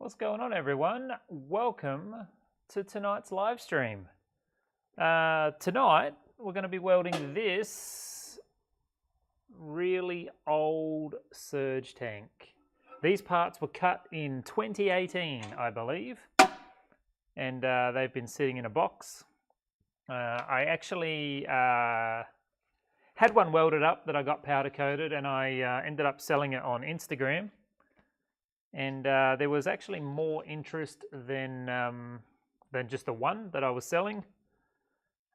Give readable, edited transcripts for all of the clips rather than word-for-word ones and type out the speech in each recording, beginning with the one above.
What's going on, everyone? Welcome to tonight's live stream. Tonight we're going to be welding this really old surge tank. These parts were cut in 2018, I believe, and they've been sitting in a box. I actually had one welded up that I got powder coated, and I ended up selling it on Instagram. And there was actually more interest than just the one that I was selling.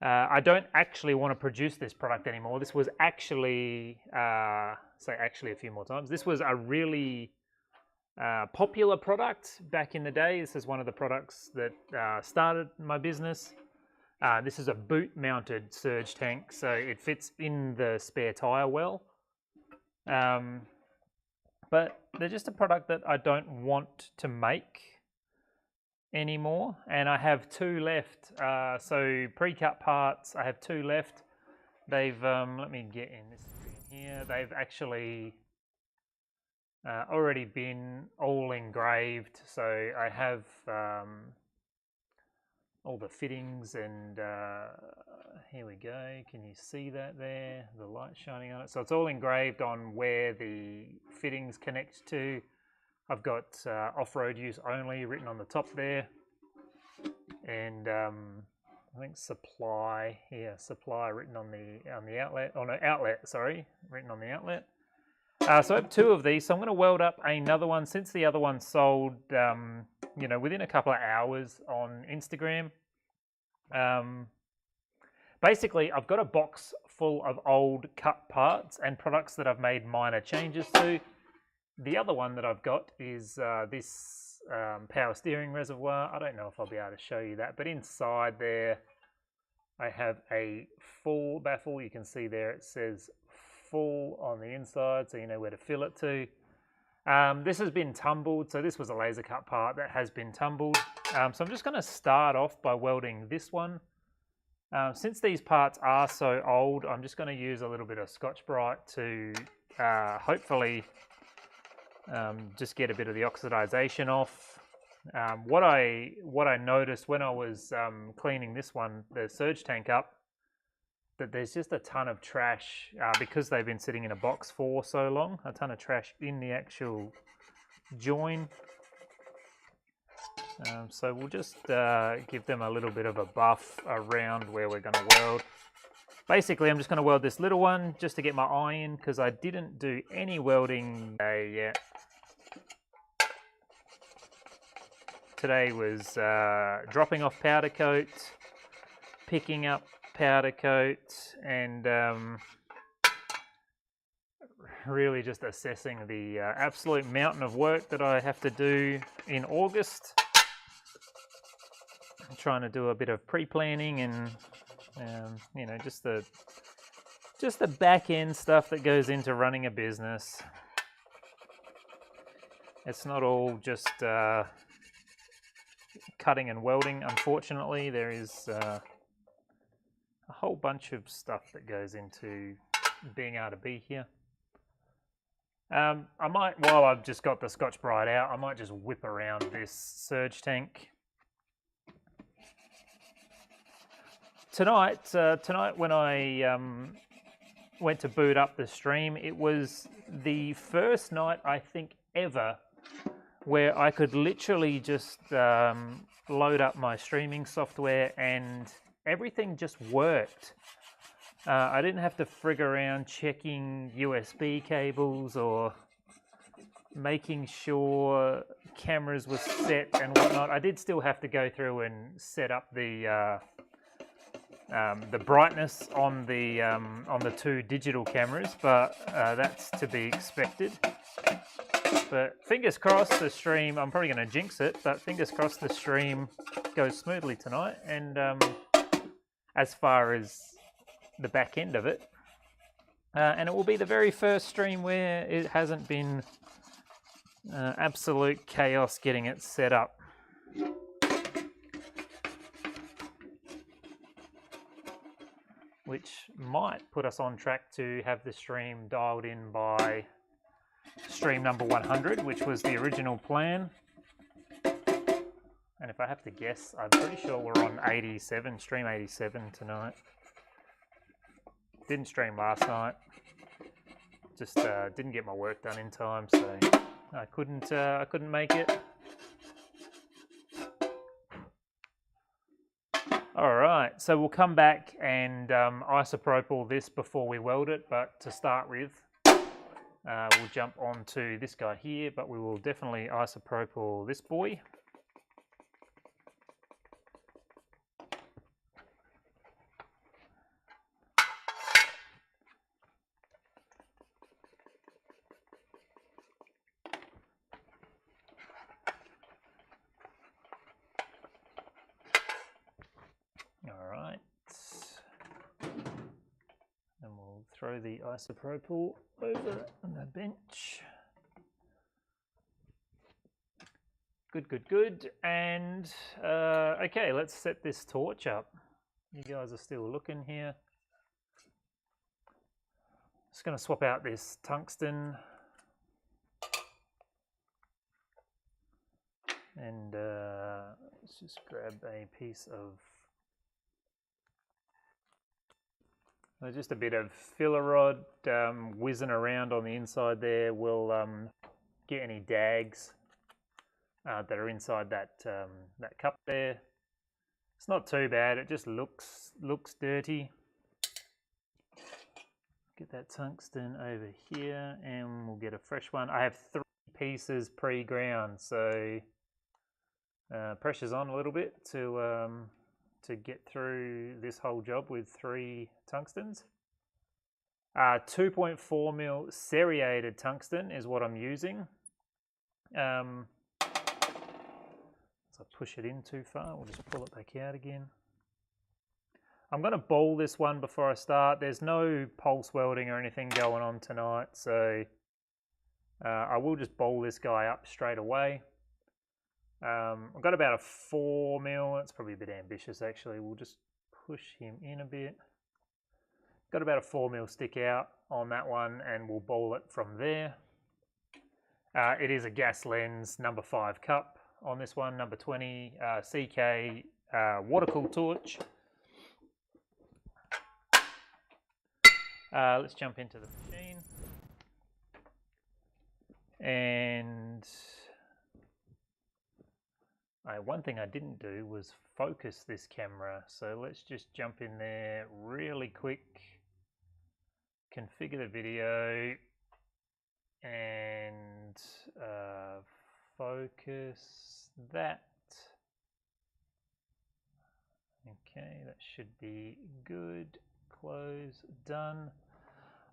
I don't actually want to produce this product anymore. This was actually, say actually a few more times, this was a really popular product back in the day. This is one of the products that started my business. This is a boot-mounted surge tank, so it fits in the spare tire well. But they're just a product that I don't want to make anymore, and I have two left. So pre-cut parts, I have two left. They've let me get in this thing here. They've actually already been all engraved, so I have all the fittings, and here we go. Can you see that there? The light shining on it. So it's all engraved on where the fittings connect to. I've got off-road use only written on the top there, and I think supply. Yeah, supply written on the outlet. Oh no, outlet. Sorry, written on the outlet. So I have two of these. So I'm going to weld up another one since the other one sold, you know, within a couple of hours on Instagram. Basically, I've got a box full of old cut parts and products that I've made minor changes to. The other one that I've got is this power steering reservoir. I don't know if I'll be able to show you that, but inside there I have a full baffle. You can see there it says full on the inside, so you know where to fill it to. This has been tumbled, so this was a laser cut part that has been tumbled. So I'm just going to start off by welding this one. Since these parts are so old, I'm just going to use a little bit of Scotch-Brite to hopefully just get a bit of the oxidization off. What I noticed when I was cleaning this one, the surge tank up, that there's just a ton of trash because they've been sitting in a box for so long, a ton of trash in the actual join. So we'll just give them a little bit of a buff around where we're going to weld. Basically, I'm just going to weld this little one just to get my eye in, because I didn't do any welding yet. Today was dropping off powder coat, picking up powder coat, and really just assessing the absolute mountain of work that I have to do in August. I'm trying to do a bit of pre-planning and you know, just the back end stuff that goes into running a business. It's not all just cutting and welding. Unfortunately, there is a whole bunch of stuff that goes into being able to be here. I might, while I've just got the Scotch-Brite out, I might just whip around this surge tank. Tonight when I went to boot up the stream, it was the first night, I think, ever where I could literally just load up my streaming software and everything just worked. I didn't have to frig around checking USB cables or making sure cameras were set and whatnot. I did still have to go through and set up the brightness on the two digital cameras, but that's to be expected. But fingers crossed the stream, I'm probably going to jinx it, but fingers crossed the stream goes smoothly tonight. And as far as the back end of it, and it will be the very first stream where it hasn't been absolute chaos getting it set up. Which might put us on track to have the stream dialed in by stream number 100, which was the original plan. And if I have to guess, I'm pretty sure we're on 87, stream 87 tonight. Didn't stream last night. Just didn't get my work done in time, so I couldn't make it. All right, so we'll come back and isopropyl this before we weld it, but to start with, we'll jump onto this guy here, but we will definitely isopropyl this boy. Throw the isopropyl over the bench. Good, good, good. And okay, let's set this torch up. You guys are still looking here. Just going to swap out this tungsten. And let's just grab a piece of just a bit of filler rod whizzing around on the inside there will get any dags that are inside that that cup there. It's not too bad. It just looks dirty. Get that tungsten over here, and we'll get a fresh one. I have 3 pieces pre-ground, so pressure's on a little bit to get through this whole job with 3 tungstens. 2.4 mil serrated tungsten is what I'm using. So I push it in too far, we'll just pull it back out again. I'm going to ball this one before I start. There's no pulse welding or anything going on tonight, so I will just ball this guy up straight away. I've got about a 4 mil, that's probably a bit ambitious actually, we'll just push him in a bit. Got about a 4 mil stick out on that one, and we'll ball it from there. It is a gas lens number 5 cup on this one, number 20 CK water-cooled torch. Let's jump into the machine. And one thing I didn't do was focus this camera, so let's just jump in there really quick, configure the video, and focus that. Okay, that should be good. Close, done.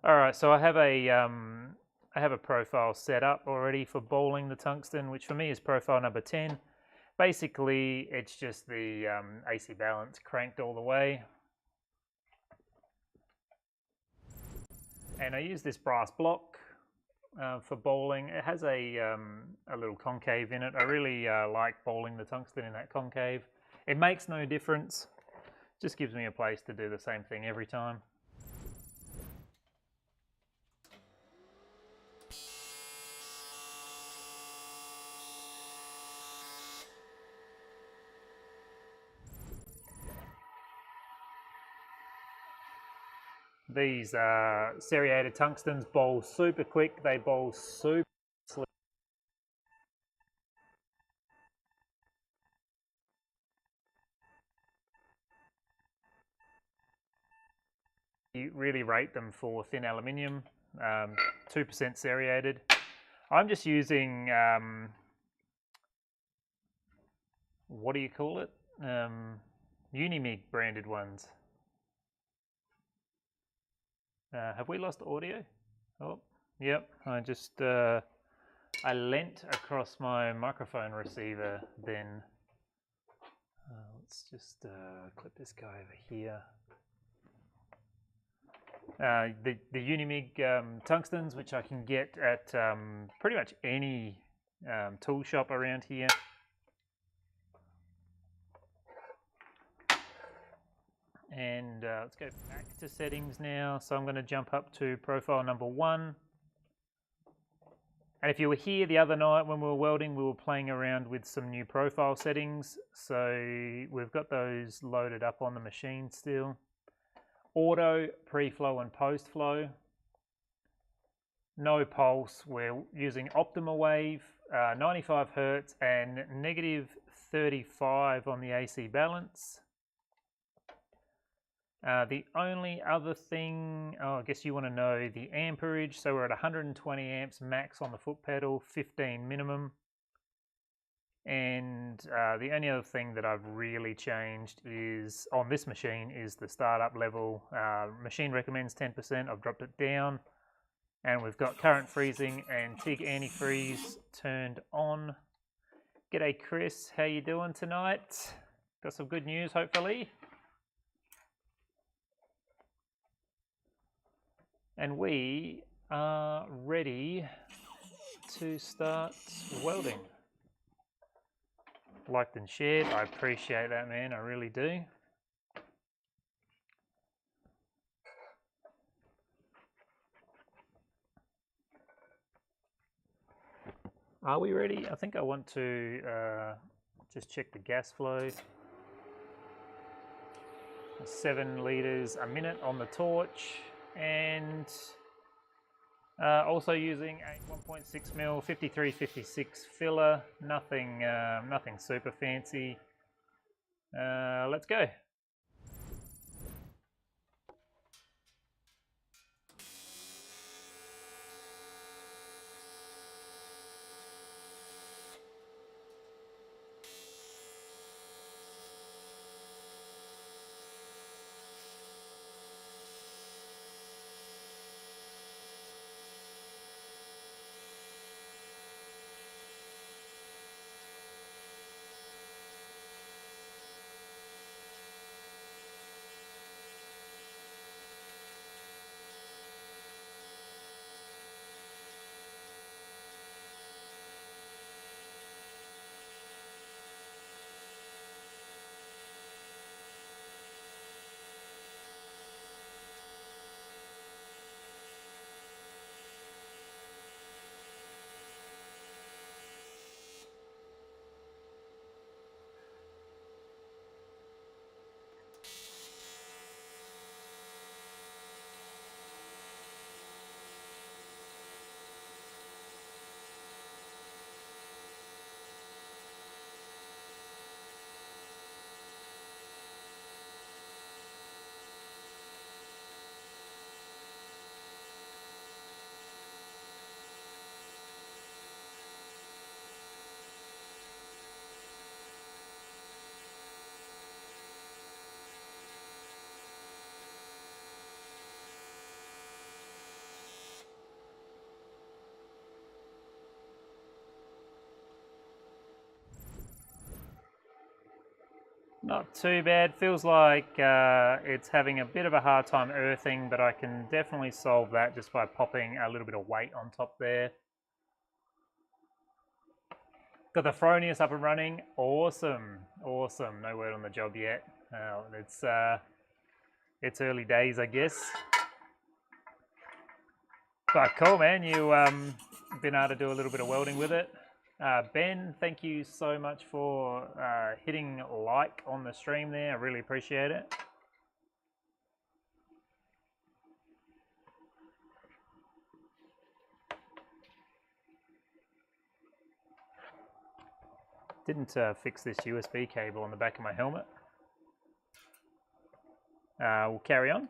All right, so I have a profile set up already for balling the tungsten, which for me is profile number 10. Basically, it's just the AC balance cranked all the way. And I use this brass block for balling. It has a little concave in it. I really like balling the tungsten in that concave. It makes no difference. Just gives me a place to do the same thing every time. These serrated tungstens bowl super quick. They bowl super slick. You really rate them for thin aluminium, 2% serrated. I'm just using, what do you call it? Unimig branded ones. Have we lost audio? Oh, yep. I just I leant across my microphone receiver then. Let's just clip this guy over here. The Unimig tungstens, which I can get at pretty much any tool shop around here. And let's go back to settings now. So I'm going to jump up to profile number 1. And if you were here the other night when we were welding, we were playing around with some new profile settings. So we've got those loaded up on the machine still. Auto, pre-flow and post-flow. No pulse, we're using optimal wave, 95 Hertz and negative 35 on the AC balance. The only other thing, I guess you want to know the amperage. So we're at 120 amps max on the foot pedal, 15 minimum. And the only other thing that I've really changed is on this machine is the startup level. Machine recommends 10%, I've dropped it down. And we've got current freezing and TIG antifreeze turned on. G'day Chris, how you doing tonight? Got some good news hopefully. And we are ready to start welding. Liked and shared, I appreciate that, man, I really do. Are we ready? I think I want to just check the gas flow. 7 litres a minute on the torch, and also using a 1.6mm 5356 filler. Nothing, nothing super fancy. Let's go. Not too bad. Feels like it's having a bit of a hard time earthing, but I can definitely solve that just by popping a little bit of weight on top there. Got the Fronius up and running. Awesome, awesome. No word on the job yet. It's early days, I guess. But cool, man. You been able to do a little bit of welding with it. Ben, thank you so much for hitting like on the stream there. I really appreciate it. Didn't fix this USB cable on the back of my helmet. We'll carry on.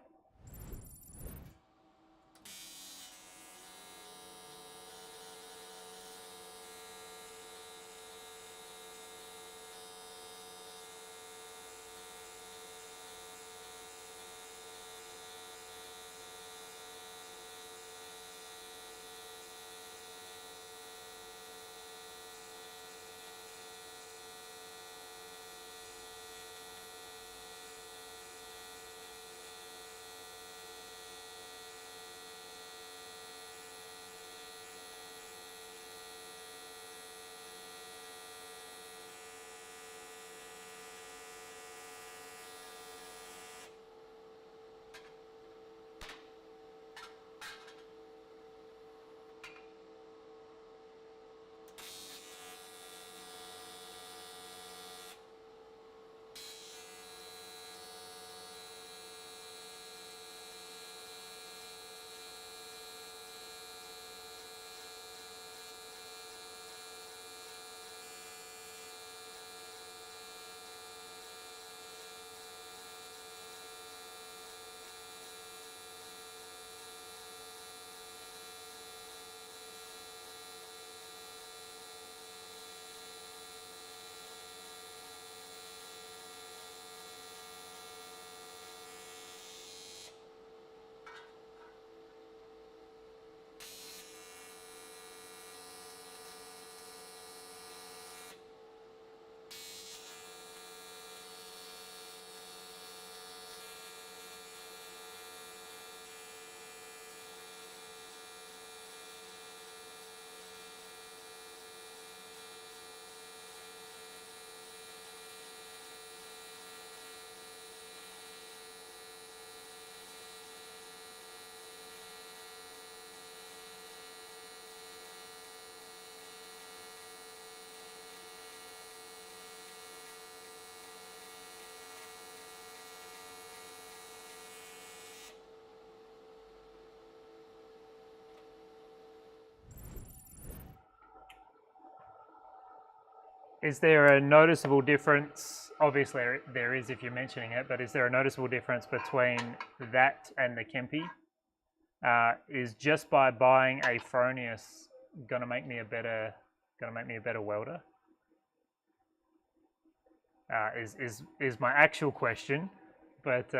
Is there a noticeable difference? Obviously there is if you're mentioning it, but is there a noticeable difference between that and the Kempi? Is just by buying a Fronius gonna make me a better welder? Is my actual question, but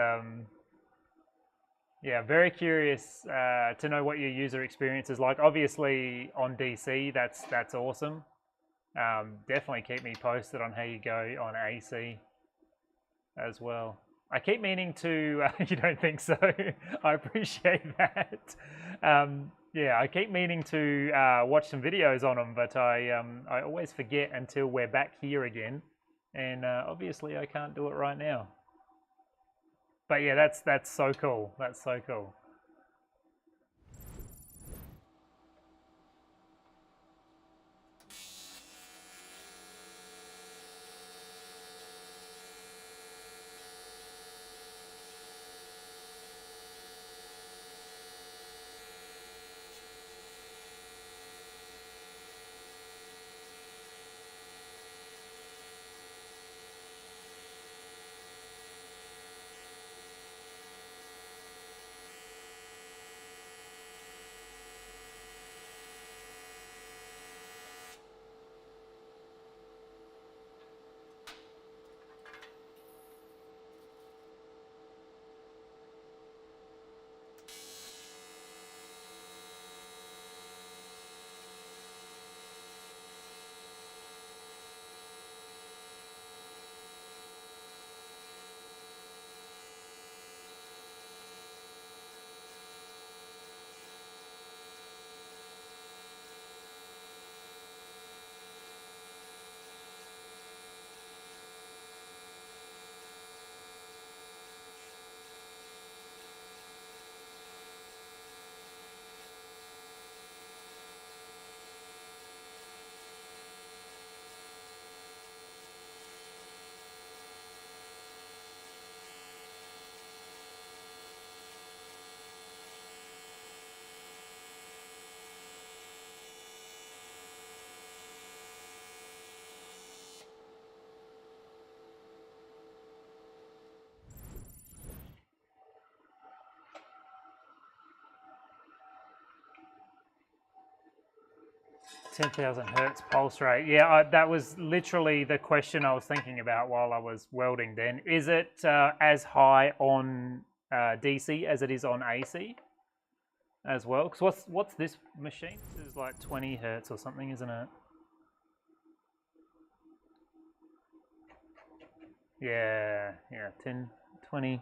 yeah, very curious to know what your user experience is like. Obviously on DC, that's awesome. Definitely keep me posted on how you go on AC as well. I keep meaning to, you don't think so? I appreciate that. Yeah, I keep meaning to watch some videos on them, but I always forget until we're back here again. And obviously I can't do it right now. But yeah, that's so cool. That's so cool. 10,000 hertz pulse rate. Yeah, that was literally the question I was thinking about while I was welding then. Is it as high on DC as it is on AC as well? Because what's this machine? This is like 20 hertz or something, isn't it? Yeah, 10, 20.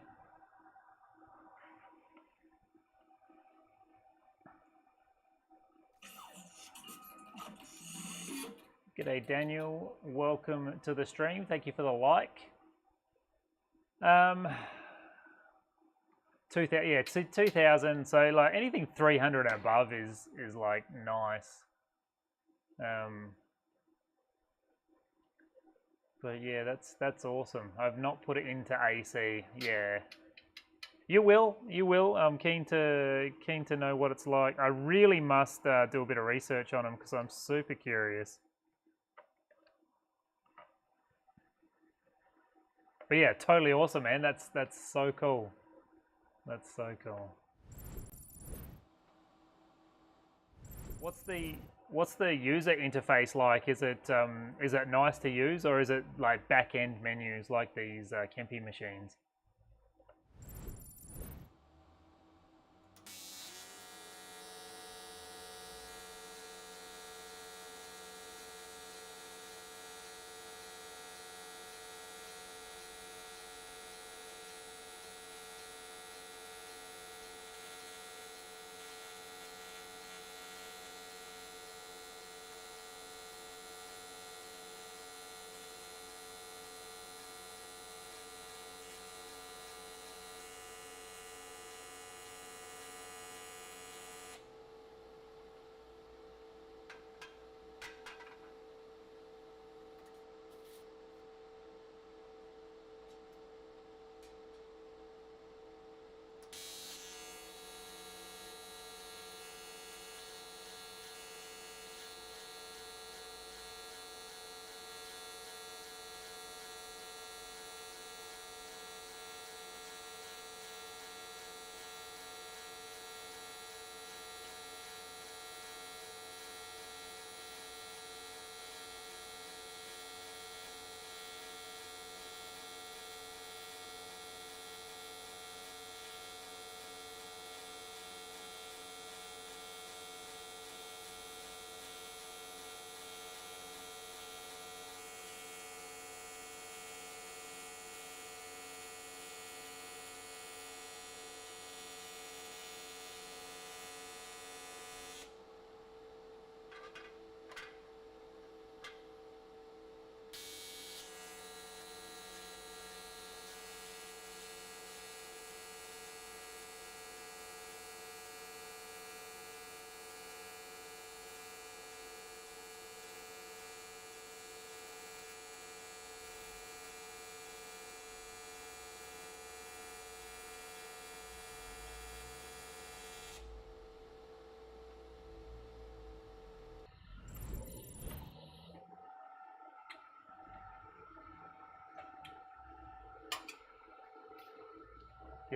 G'day Daniel, welcome to the stream. Thank you for the like. 2000, yeah, 2000. So like anything 300 and above is like nice. But yeah, that's awesome. I've not put it into AC. Yeah, you will. I'm keen to know what it's like. I really must do a bit of research on them because I'm super curious. But yeah, totally awesome, man. That's so cool. That's so cool. What's the user interface like? Is it nice to use, or is it like back end menus like these Kempi machines?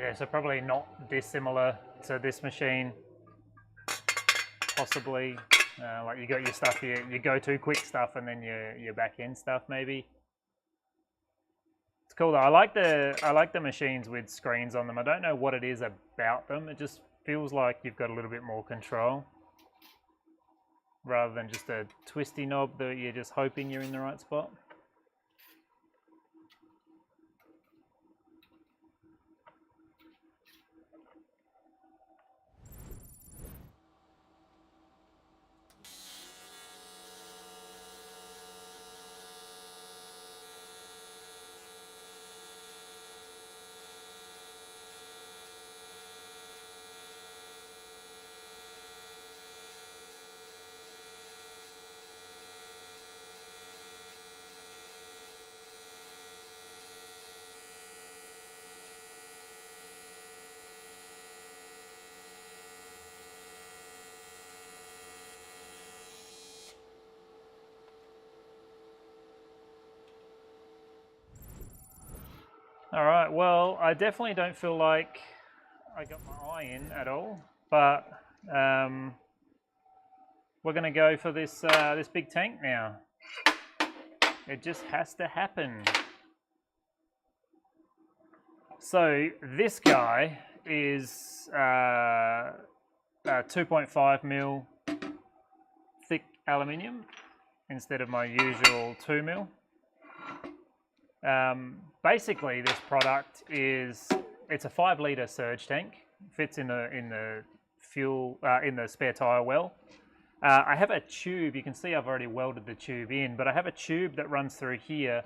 Yeah, so probably not dissimilar to this machine, possibly. Like you got your stuff, your go-to quick stuff, and then your back-end stuff maybe. It's cool though. I like the machines with screens on them. I don't know what it is about them. It just feels like you've got a little bit more control, rather than just a twisty knob that you're just hoping you're in the right spot. All right, well, I definitely don't feel like I got my eye in at all, but we're going to go for this this big tank now. It just has to happen. So this guy is 2.5 mil thick aluminium instead of my usual 2 mil. Basically, this product it's a 5-litre surge tank. Fits in the fuel in the spare tire well. I have a tube. You can see I've already welded the tube in, but I have a tube that runs through here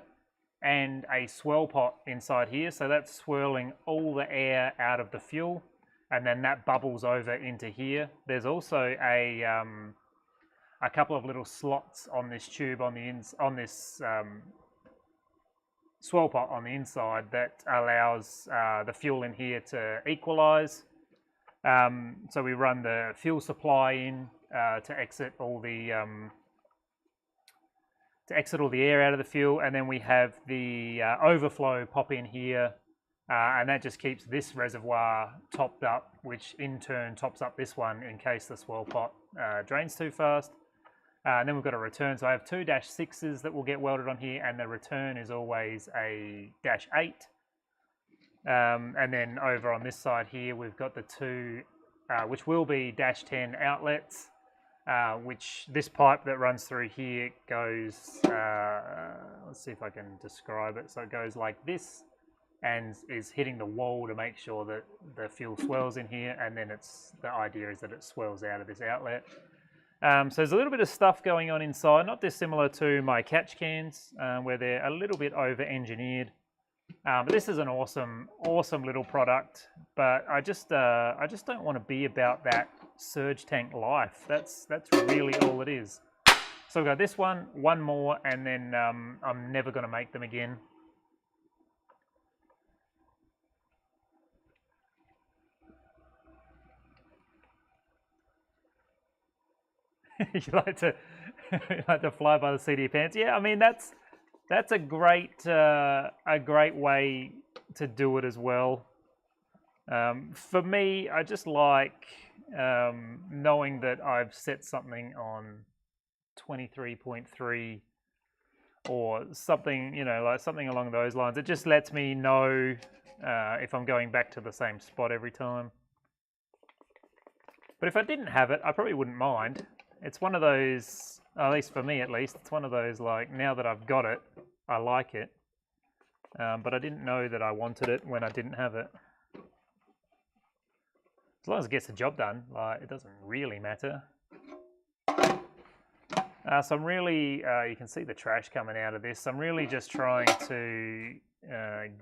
and a swirl pot inside here. So that's swirling all the air out of the fuel, and then that bubbles over into here. There's also a couple of little slots on this tube on this swirl pot on the inside that allows the fuel in here to equalize. So we run the fuel supply in to exit all the air out of the fuel, and then we have the overflow pop in here, and that just keeps this reservoir topped up, which in turn tops up this one in case the swirl pot drains too fast. And then we've got a return, so I have two -6s that will get welded on here, and the return is always a -8. And then over on this side here, we've got the two, which will be -10 outlets, which this pipe that runs through here goes, let's see if I can describe it. So it goes like this and is hitting the wall to make sure that the fuel swells in here, and then the idea is that it swells out of this outlet. So there's a little bit of stuff going on inside, not dissimilar to my catch cans, where they're a little bit over-engineered. But this is an awesome little product. But I just don't want to be about that surge tank life. That's really all it is. So we've got this one more, and then I'm never going to make them again. You like to fly by the seat of your pants? Yeah, I mean that's a great way to do it as well. For me, I just like knowing that I've set something on 23.3 or something, like something along those lines. It just lets me know if I'm going back to the same spot every time. But if I didn't have it, I probably wouldn't mind. It's one of those, at least for me at least, it's one of those like, now that I've got it, I like it. But I didn't know that I wanted it when I didn't have it. As long as it gets the job done, like, it doesn't really matter. So I'm really, you can see the trash coming out of this. I'm really just trying to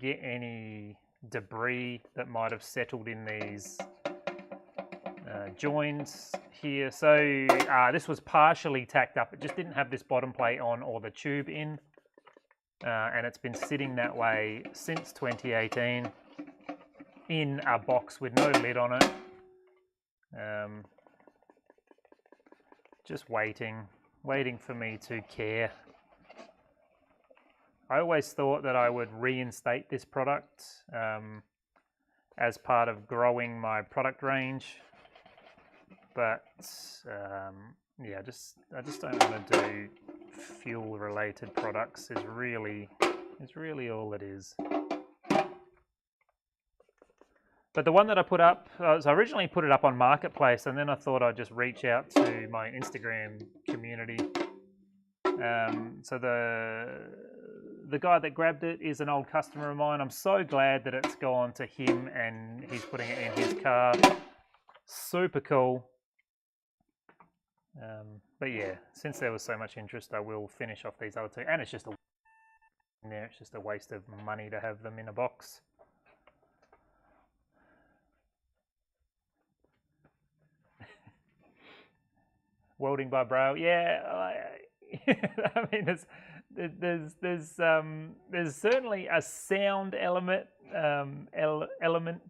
get any debris that might have settled in these joins here. So this was partially tacked up. It just didn't have this bottom plate on or the tube in. And it's been sitting that way since 2018 in a box with no lid on it. Just waiting for me to care. I always thought that I would reinstate this product as part of growing my product range. But yeah, I just don't want to do fuel related products. Is really all it is. But the one that I put up, so I originally put it up on Marketplace, and then I thought I'd just reach out to my Instagram community. So the guy that grabbed it is an old customer of mine. I'm so glad that it's gone to him and he's putting it in his car. Super cool. But yeah, since there was so much interest, I will finish off these other two. And it's just a waste of money to have them in a box. Welding by Braille, yeah. I mean, there's certainly a sound element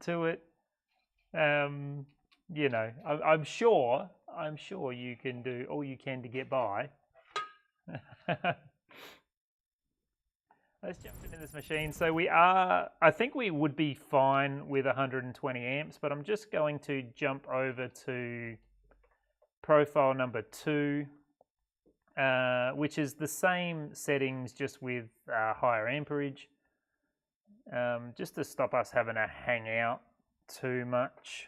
to it. You know, I'm sure you can do all you can to get by. Let's jump into this machine. So I think we would be fine with 120 amps, but I'm just going to jump over to profile number 2, which is the same settings, just with higher amperage, just to stop us having to hang out too much.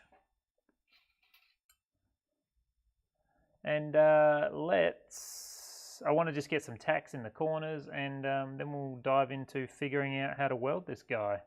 And I want to just get some tacks in the corners, and then we'll dive into figuring out how to weld this guy.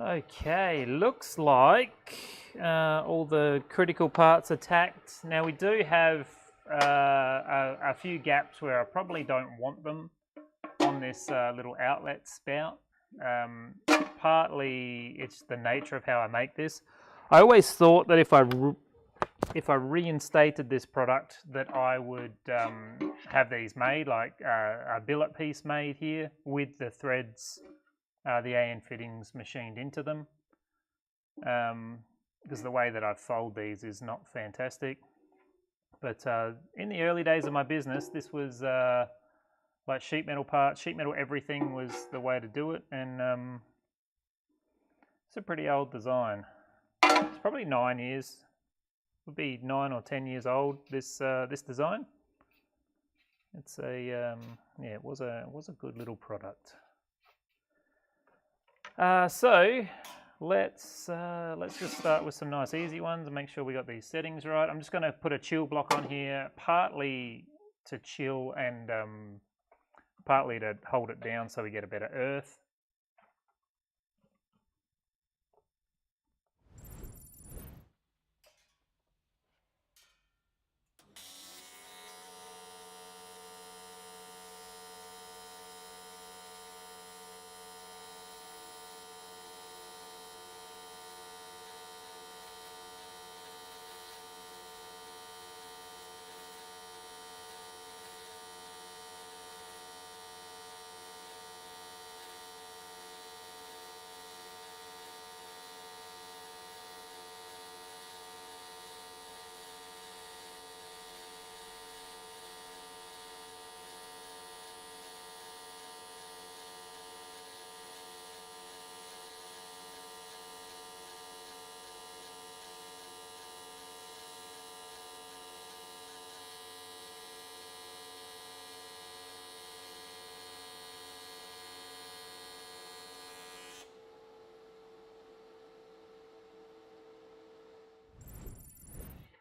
Okay, looks like all the critical parts are tacked. Now we do have a few gaps where I probably don't want them on this little outlet spout. Partly it's the nature of how I make this. I always thought that if I reinstated this product, that I would have these made, like a billet piece made here with the threads, the AN fittings machined into them, because the way that I fold these is not fantastic. But in the early days of my business, this was like sheet metal parts, sheet metal everything was the way to do it, and it's a pretty old design. It's probably 9 years, would be 9 or 10 years old, this design. It's a yeah, it was a good little product. So let's just start with some nice easy ones and make sure we got these settings right. I'm just going to put a chill block on here, partly to chill and partly to hold it down so we get a better earth.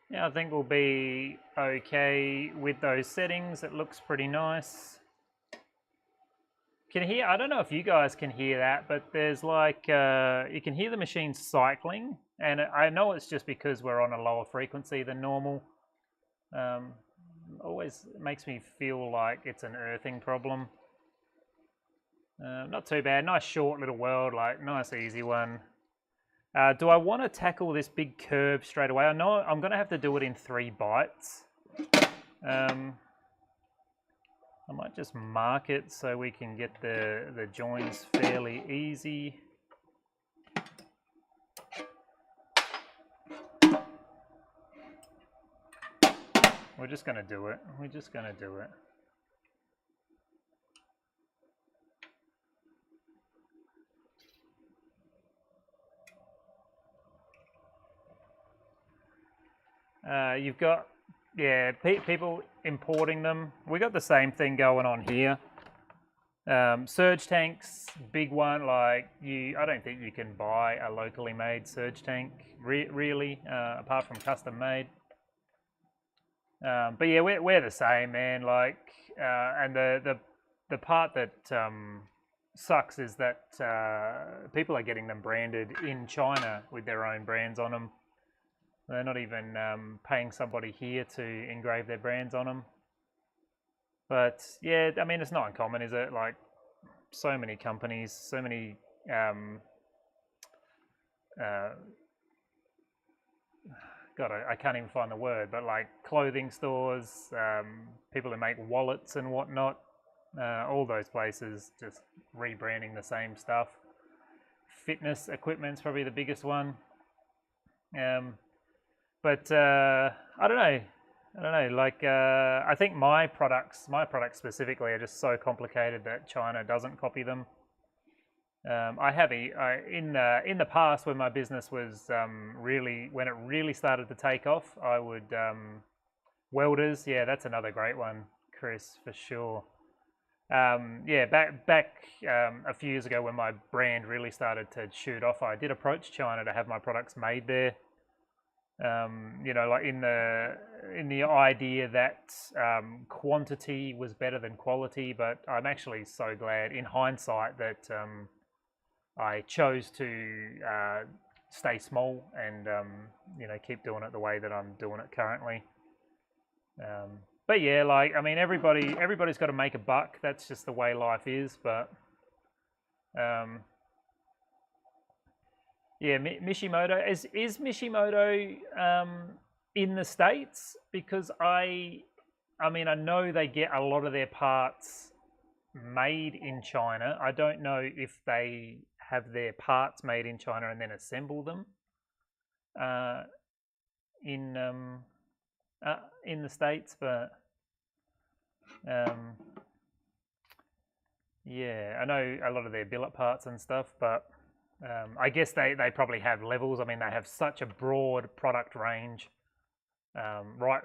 Yeah, I think we'll be okay with those settings. It looks pretty nice. Can hear, I don't know if you guys can hear that, but there's like, you can hear the machine cycling, and I know it's just because we're on a lower frequency than normal. Always makes me feel like it's an earthing problem. Not too bad. Nice short little world, like nice easy one. Do I want to tackle this big curve straight away? I know I'm going to have to do it in 3 bites. I might just mark it so we can get the joins fairly easy. We're just going to do it. We're just going to do it. You've got, yeah, people importing them. We got the same thing going on here. Surge tanks, big one. Like I don't think you can buy a locally made surge tank really, apart from custom made. But yeah, we're the same, man. Like, and the part that sucks is that people are getting them branded in China with their own brands on them. They're not even paying somebody here to engrave their brands on them. But yeah, I mean, it's not uncommon, is it? Like, so many companies, so many God, I can't even find the word, but like clothing stores, people who make wallets and whatnot, all those places just rebranding the same stuff. Fitness equipment's probably the biggest one. But I don't know. Like, I think my products specifically are just so complicated that China doesn't copy them. I have in the past when my business was when it really started to take off, I would welders. Yeah, that's another great one, Chris, for sure. Yeah, back a few years ago when my brand really started to shoot off, I did approach China to have my products made there. You know, like in the idea that quantity was better than quality, but I'm actually so glad in hindsight that I chose to stay small and you know, keep doing it the way that I'm doing it currently. But yeah, like, I mean, everybody's got to make a buck. That's just the way life is. But yeah, Mishimoto is Mishimoto in the States, because I mean, I know they get a lot of their parts made in China. I don't know if they have their parts made in China and then assemble them in the States, but yeah, I know a lot of their billet parts and stuff, but I guess they probably have levels. I mean, they have such a broad product range, right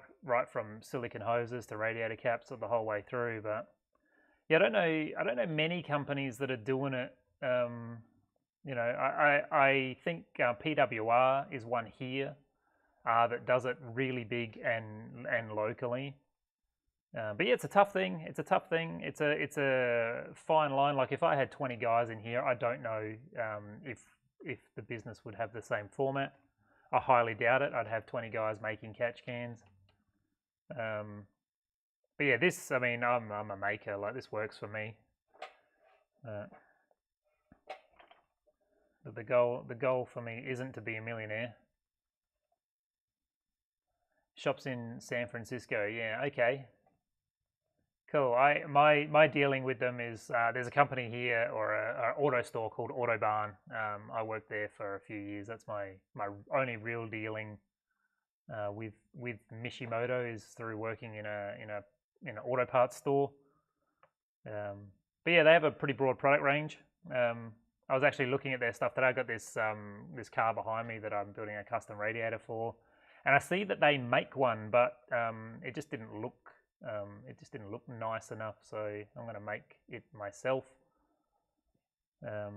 from silicon hoses to radiator caps the whole way through. But yeah, I don't know many companies that are doing it. You know, I think PWR is one here that does it really big and locally. But yeah, it's a tough thing. It's a tough thing. It's a fine line. Like, if I had 20 guys in here, I don't know if the business would have the same format. I highly doubt it. I'd have 20 guys making catch cans. But yeah, this, I mean, I'm a maker. Like, this works for me. But the goal for me isn't to be a millionaire. Shops in San Francisco. Yeah, okay. Cool. My dealing with them is there's a company here, or a auto store called Autobarn. I worked there for a few years. That's my only real dealing with Mishimoto, is through working in an auto parts store. But yeah, they have a pretty broad product range. I was actually looking at their stuff today. I got this this car behind me that I'm building a custom radiator for, and I see that they make one, but it just didn't look nice enough. So I'm going to make it myself. But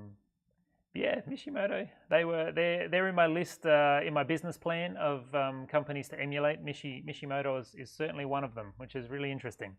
Yeah, Mishimoto. They're in my list in my business plan of companies to emulate. Mishimoto is certainly one of them, which is really interesting.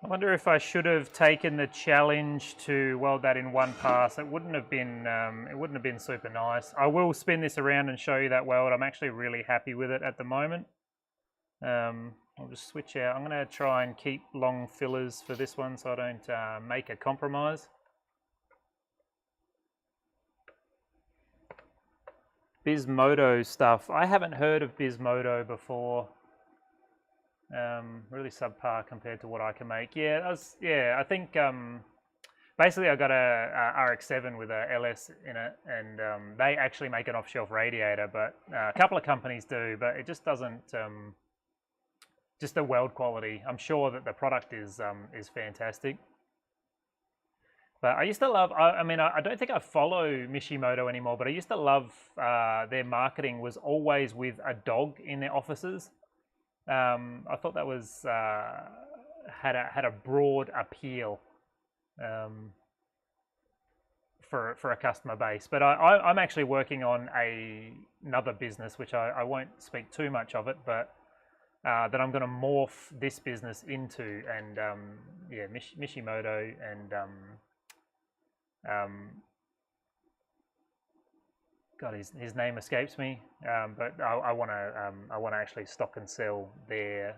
I wonder if I should have taken the challenge to weld that in one pass. It wouldn't have been super nice. I will spin this around and show you that weld. I'm actually really happy with it at the moment. I'll just switch out. I'm going to try and keep long fillers for this one so I don't make a compromise. Bismoto stuff. I haven't heard of Bismoto before. Really subpar compared to what I can make. I think basically I got a RX-7 with a LS in it, and they actually make an off-shelf radiator, but a couple of companies do, but it just doesn't. Just the weld quality. I'm sure that the product is fantastic. But I used to love. I mean, I don't think I follow Mishimoto anymore, but I used to love their marketing was always with a dog in their offices. I thought that was had a broad appeal for a customer base. But I'm actually working on another business, which I won't speak too much of it, but that I'm going to morph this business into, and Mishimoto and God, his name escapes me, but I want to actually stock and sell their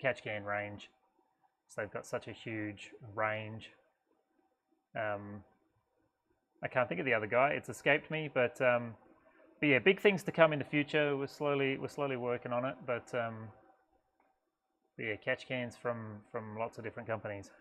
catch can range. So they've got such a huge range. I can't think of the other guy; it's escaped me. But yeah, big things to come in the future. We're slowly working on it. But yeah, catch cans from lots of different companies.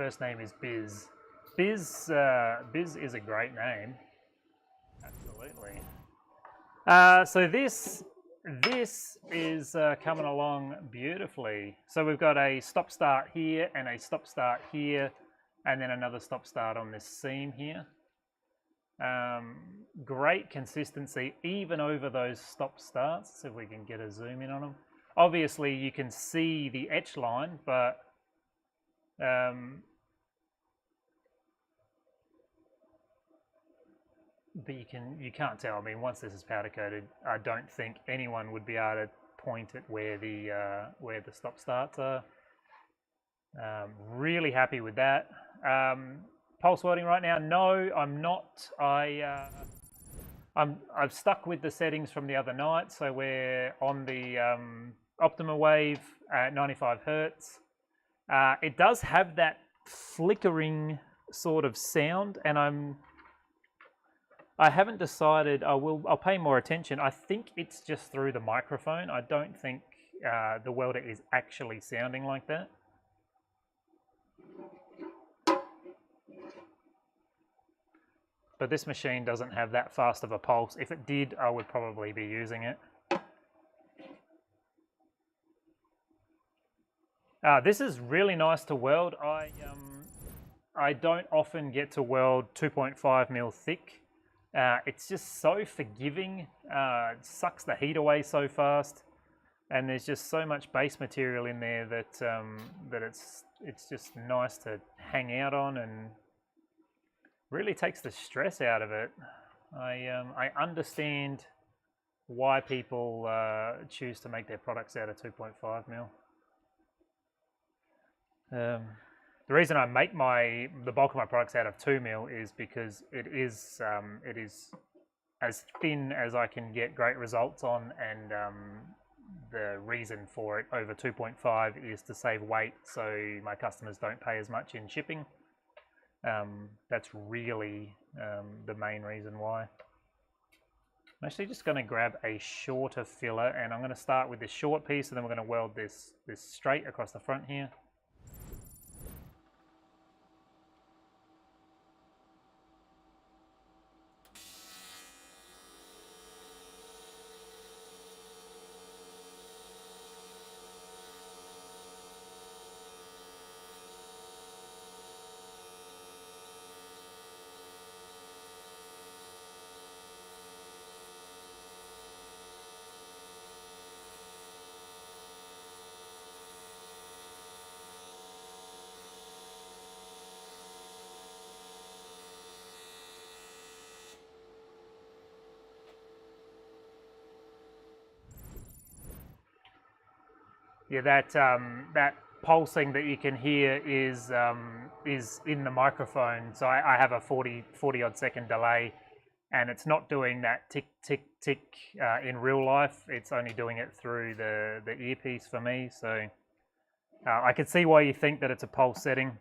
first name is Biz. Biz is a great name. Absolutely. So this is coming along beautifully. So we've got a stop start here and a stop start here, and then another stop start on this seam here. Great consistency even over those stop starts. So if we can get a zoom in on them. Obviously you can see the etch line, but you can't tell. I mean, once this is powder coated, I don't think anyone would be able to point at where the stop starts are. Really happy with that. Pulse welding right now? No, I'm not. I've stuck with the settings from the other night, so we're on the Optima wave at 95 hertz. It does have that flickering sort of sound, and I haven't decided. I'll pay more attention. I think it's just through the microphone. I don't think the welder is actually sounding like that. But this machine doesn't have that fast of a pulse. If it did, I would probably be using it. This is really nice to weld. I don't often get to weld 2.5 mil thick. It's just so forgiving. It sucks the heat away so fast, and there's just so much base material in there that that it's just nice to hang out on, and really takes the stress out of it. I understand why people choose to make their products out of 2.5 mil. The reason I make the bulk of my products out of 2 mil is because it is as thin as I can get great results on, and the reason for it over 2.5 is to save weight, so my customers don't pay as much in shipping. That's really the main reason why. I'm actually just going to grab a shorter filler, and I'm going to start with this short piece, and then we're going to weld this straight across the front here. Yeah, that pulsing that you can hear is in the microphone. So I have a 40 odd second delay, and it's not doing that tick tick tick in real life. It's only doing it through the earpiece for me. So I can see why you think that it's a pulse setting.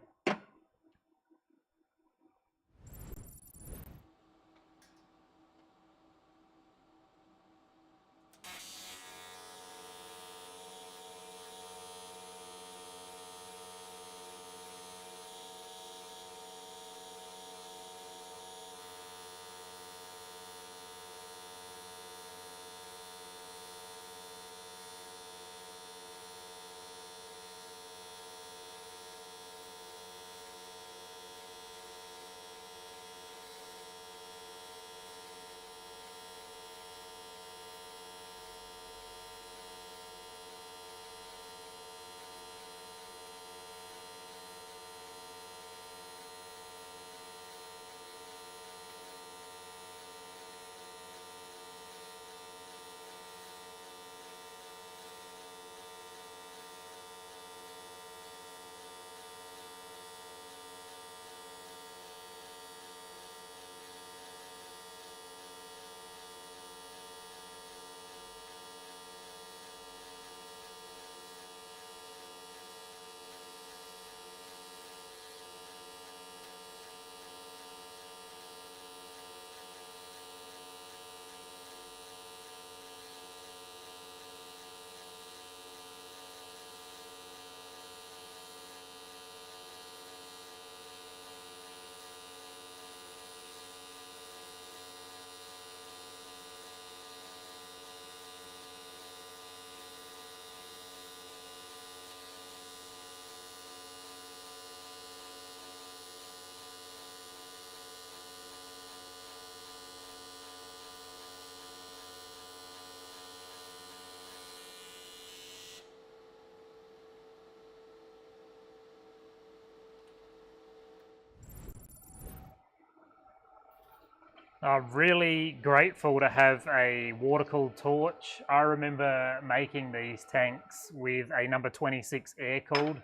I'm really grateful to have a water-cooled torch. I remember making these tanks with a number 26 air-cooled,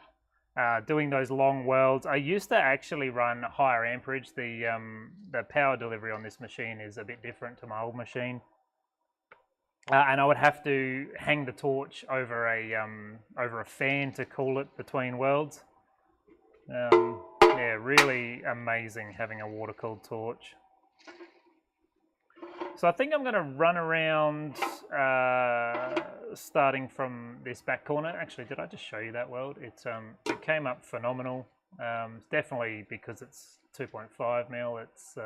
doing those long welds. I used to actually run higher amperage. The power delivery on this machine is a bit different to my old machine. And I would have to hang the torch over a fan to cool it between welds. Yeah, really amazing having a water-cooled torch. So I think I'm going to run around starting from this back corner. Actually, did I just show you that weld? It came up phenomenal. It's definitely because it's 2.5 mil. It's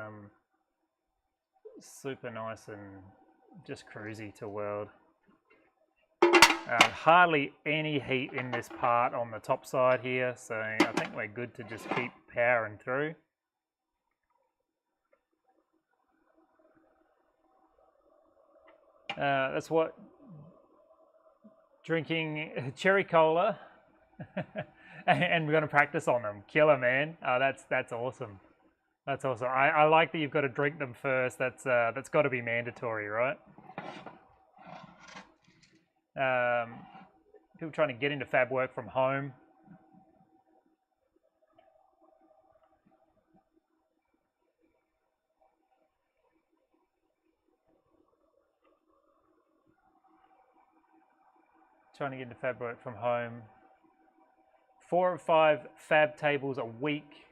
super nice and just cruisy to weld. Hardly any heat in this part on the top side here, so I think we're good to just keep powering through. That's what drinking cherry cola, and we're going to practice on them. Killer, man! Oh, that's awesome. That's awesome. I like that you've got to drink them first. That's got to be mandatory, right? People trying to get into fab work from home. Trying to get into fab work from home. 4 or 5 fab tables a week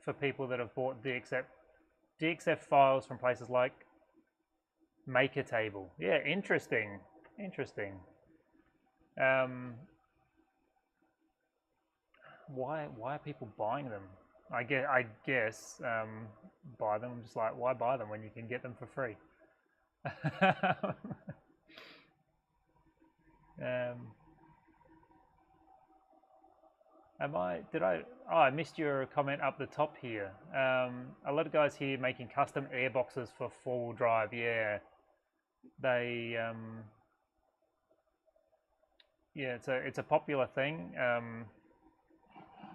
for people that have bought DXF files from places like Maker Table. Yeah, interesting. Interesting. Why are people buying them? I guess buy them. Just like, why buy them when you can get them for free? I missed your comment up the top here. A lot of guys here making custom airboxes for 4-wheel drive. Yeah, they yeah, it's a popular thing.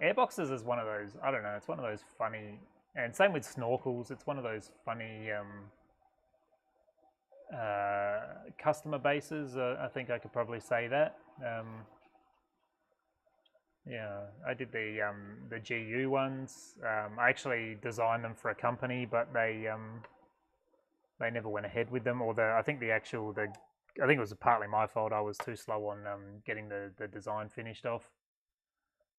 Airboxes is one of those, I don't know, it's one of those funny, and same with snorkels, it's one of those funny customer bases. I think I could probably say that. Yeah, I did the GU ones. I actually designed them for a company, but they never went ahead with them. Or I think it was partly my fault. I was too slow on getting the design finished off.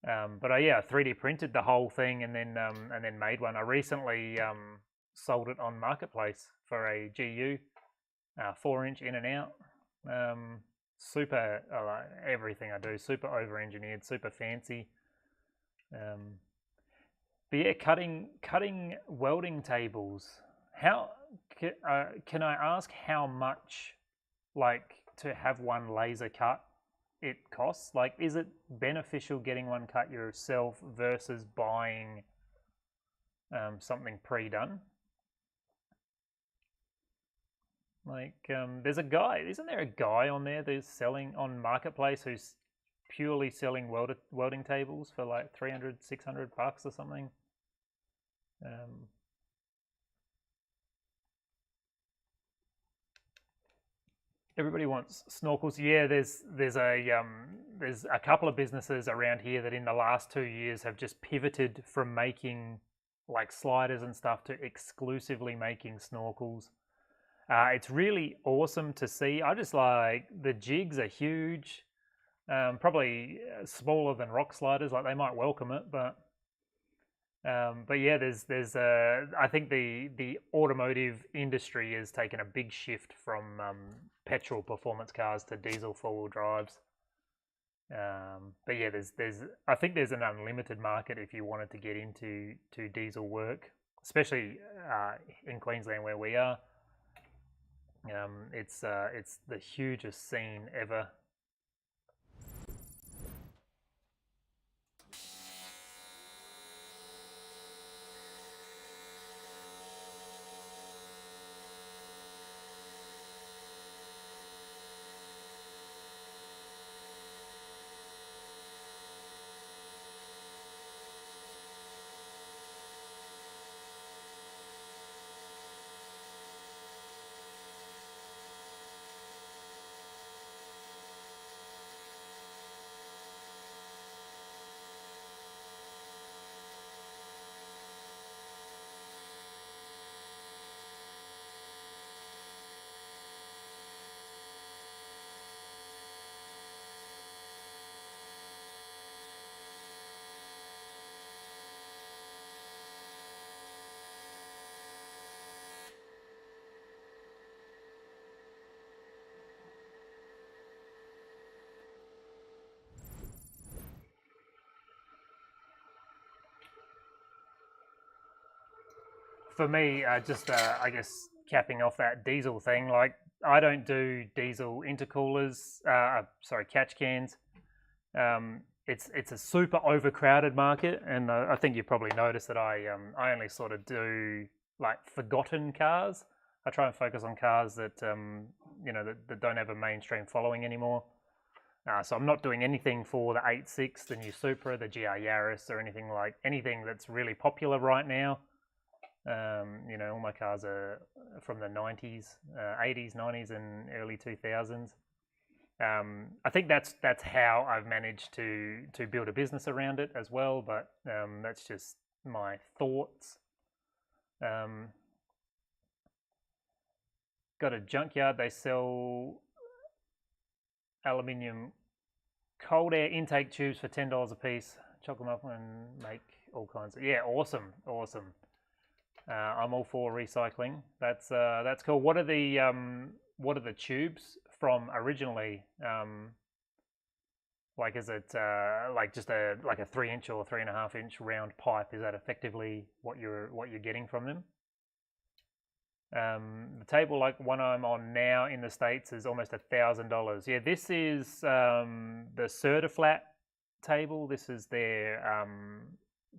But I 3D printed the whole thing and then made one. I recently sold it on Marketplace for a GU, 4-inch in and out. Super, everything I do, super over-engineered, super fancy. But yeah, cutting welding tables. How can I ask how much, like, to have one laser cut it costs? Like, is it beneficial getting one cut yourself versus buying something pre-done? Like, there's a guy, isn't there a guy on there that's selling on Marketplace who's purely selling welding tables for like 300, 600 bucks or something? Everybody wants snorkels. Yeah, there's a couple of businesses around here that in the last 2 years have just pivoted from making like sliders and stuff to exclusively making snorkels. It's really awesome to see. I just like the jigs are huge, probably smaller than rock sliders. Like they might welcome it, but yeah, there's I think the automotive industry has taken a big shift from petrol performance cars to diesel 4-wheel drives. But yeah, I think there's an unlimited market if you wanted to get into diesel work, especially in Queensland where we are. It's the hugest scene ever. for me, I guess capping off that diesel thing, like I don't do diesel intercoolers, sorry, catch cans. It's a super overcrowded market, and I think you probably noticed that I only sort of do like forgotten cars. I try and focus on cars that that don't have a mainstream following anymore. So I'm not doing anything for the 8.6, the new Supra, the GR Yaris, or anything that's really popular right now. All my cars are from the 90s, 80s, 90s, and early 2000s. I think that's how I've managed to build a business around it as well. But that's just my thoughts. Got a junkyard. They sell aluminium cold air intake tubes for $10 a piece. Chop them up and make all kinds of awesome. I'm all for recycling. That's cool. What are the tubes from originally? Like, is it like just a 3-inch or 3.5-inch round pipe? Is that effectively what you're getting from them? The table, like one I'm on now in the States, is almost $1,000. Yeah, this is the Certiflat table. This is their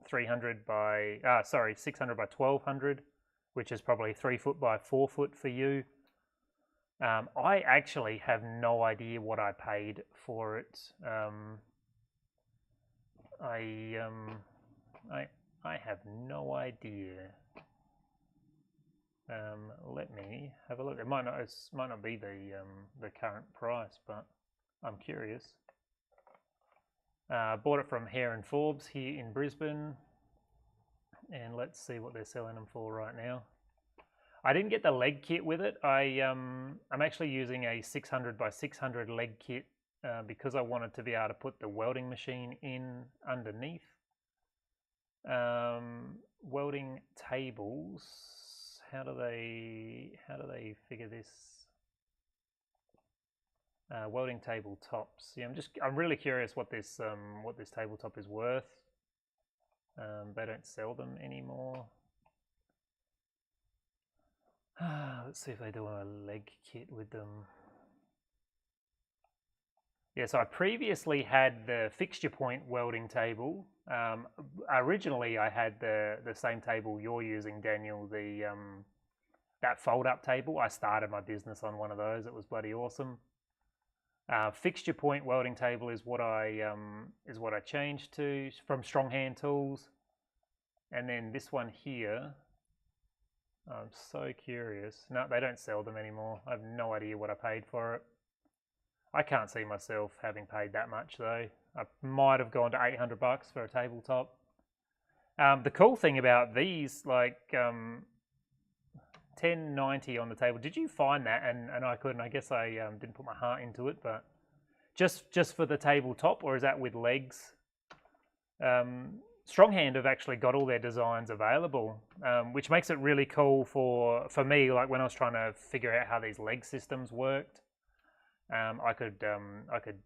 600 by 1200, which is probably 3 foot by 4 foot for you. I actually have no idea what I paid for it. I have no idea. Let me have a look. It might not be the current price, but I'm curious. Bought it from Hare and Forbes here in Brisbane, and let's see what they're selling them for right now. I didn't get the leg kit with it. I'm actually using a 600 by 600 leg kit because I wanted to be able to put the welding machine in underneath. Welding tables. How do they figure this? Welding table tops. Yeah, I'm really curious what this tabletop is worth. They don't sell them anymore. Let's see if they do a leg kit with them. Yeah, so I previously had the fixture point welding table. Originally, I had the same table you're using, Daniel. That fold-up table. I started my business on one of those. It was bloody awesome. Fixture point welding table is what I changed to from Strong Hand Tools, and then this one here. I'm so curious. No, they don't sell them anymore. I have no idea what I paid for it. I can't see myself having paid that much though. I might have gone to $800 for a tabletop. The cool thing about these, like $10.90 on the table. Did you find that? And I couldn't. I guess I didn't put my heart into it, but just for the tabletop, or is that with legs? Stronghand have actually got all their designs available, which makes it really cool for me. Like when I was trying to figure out how these leg systems worked, I could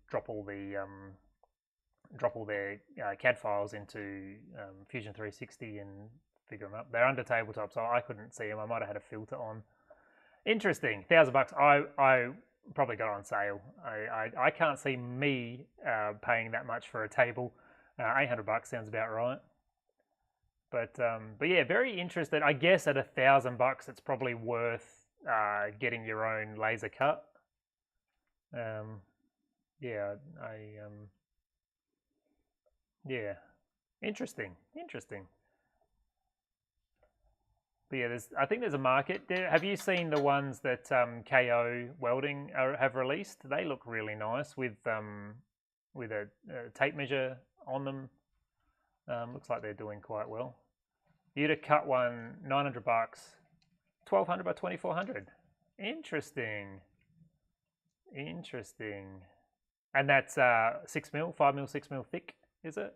drop all their CAD files into Fusion 360 and figure them up. They're under tabletop, so I couldn't see them. I might have had a filter on. Interesting. $1,000. I probably got it on sale. I can't see me paying that much for a table. $800 sounds about right. But yeah, very interested. I guess at $1,000, it's probably worth getting your own laser cut. Yeah, yeah, interesting. But yeah, I think there's a market there. Have you seen the ones that KO Welding have released? They look really nice with a tape measure on them. Looks like they're doing quite well. You'd have cut one $900, 1200 by 2400. Interesting. And that's 6 mil, 5 mil, 6 mil thick, is it?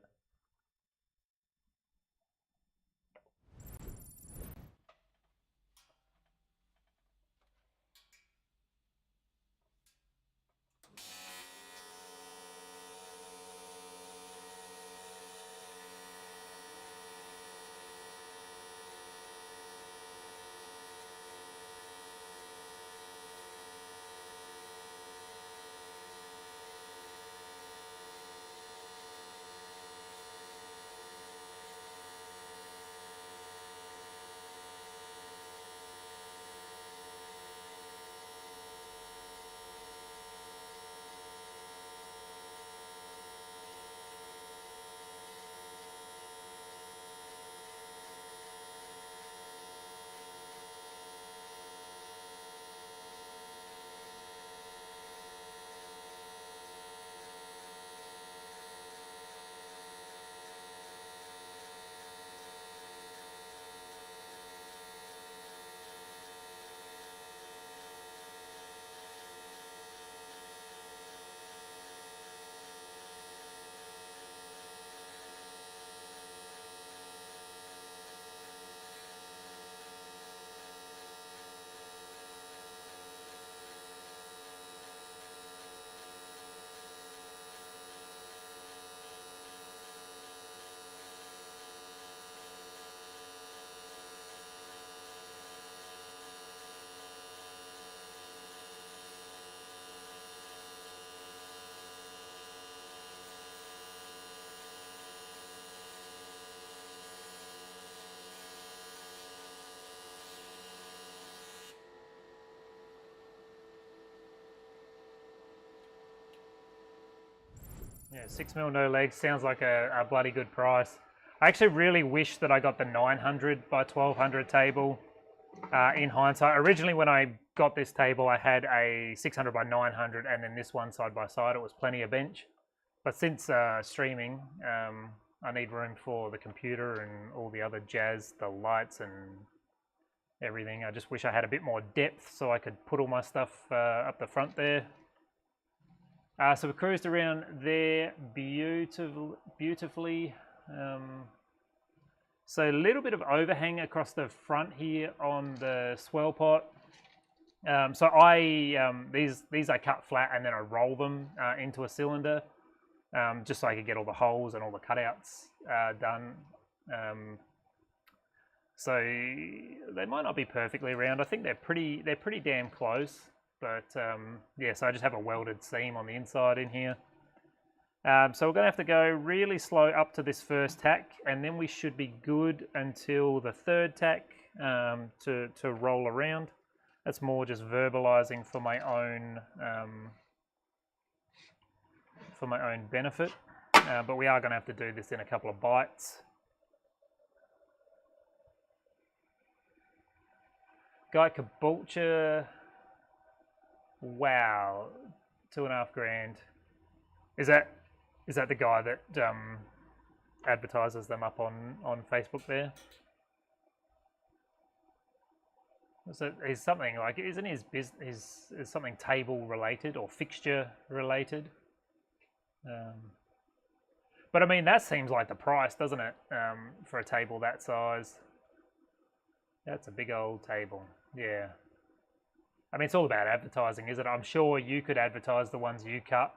Yeah, 6mm no legs sounds like a bloody good price. I actually really wish that I got the 900 by 1200 table in hindsight. Originally when I got this table I had a 600 by 900 and then this one side by side. It was plenty of bench. But since streaming, I need room for the computer and all the other jazz, the lights and everything. I just wish I had a bit more depth so I could put all my stuff up the front there. So we cruised around there beautifully. So a little bit of overhang across the front here on the swell pot. So these I cut flat and then I roll them into a cylinder. Just so I could get all the holes and all the cutouts done. So they might not be perfectly round. I think they're pretty damn close. But yeah, so I just have a welded seam on the inside in here. So we're going to have to go really slow up to this first tack, and then we should be good until the third tack to roll around. That's more just verbalizing for my own benefit, but we are going to have to do this in a couple of bites. Guy Caboolture, wow, $2.5 grand. Is that the guy that advertises them up on Facebook there? So he's something like, isn't his business is something table related or fixture related? But I mean, that seems like the price, doesn't it, for a table that size? That's a big old table, yeah. I mean, it's all about advertising, isn't it? I'm sure you could advertise the ones you cut,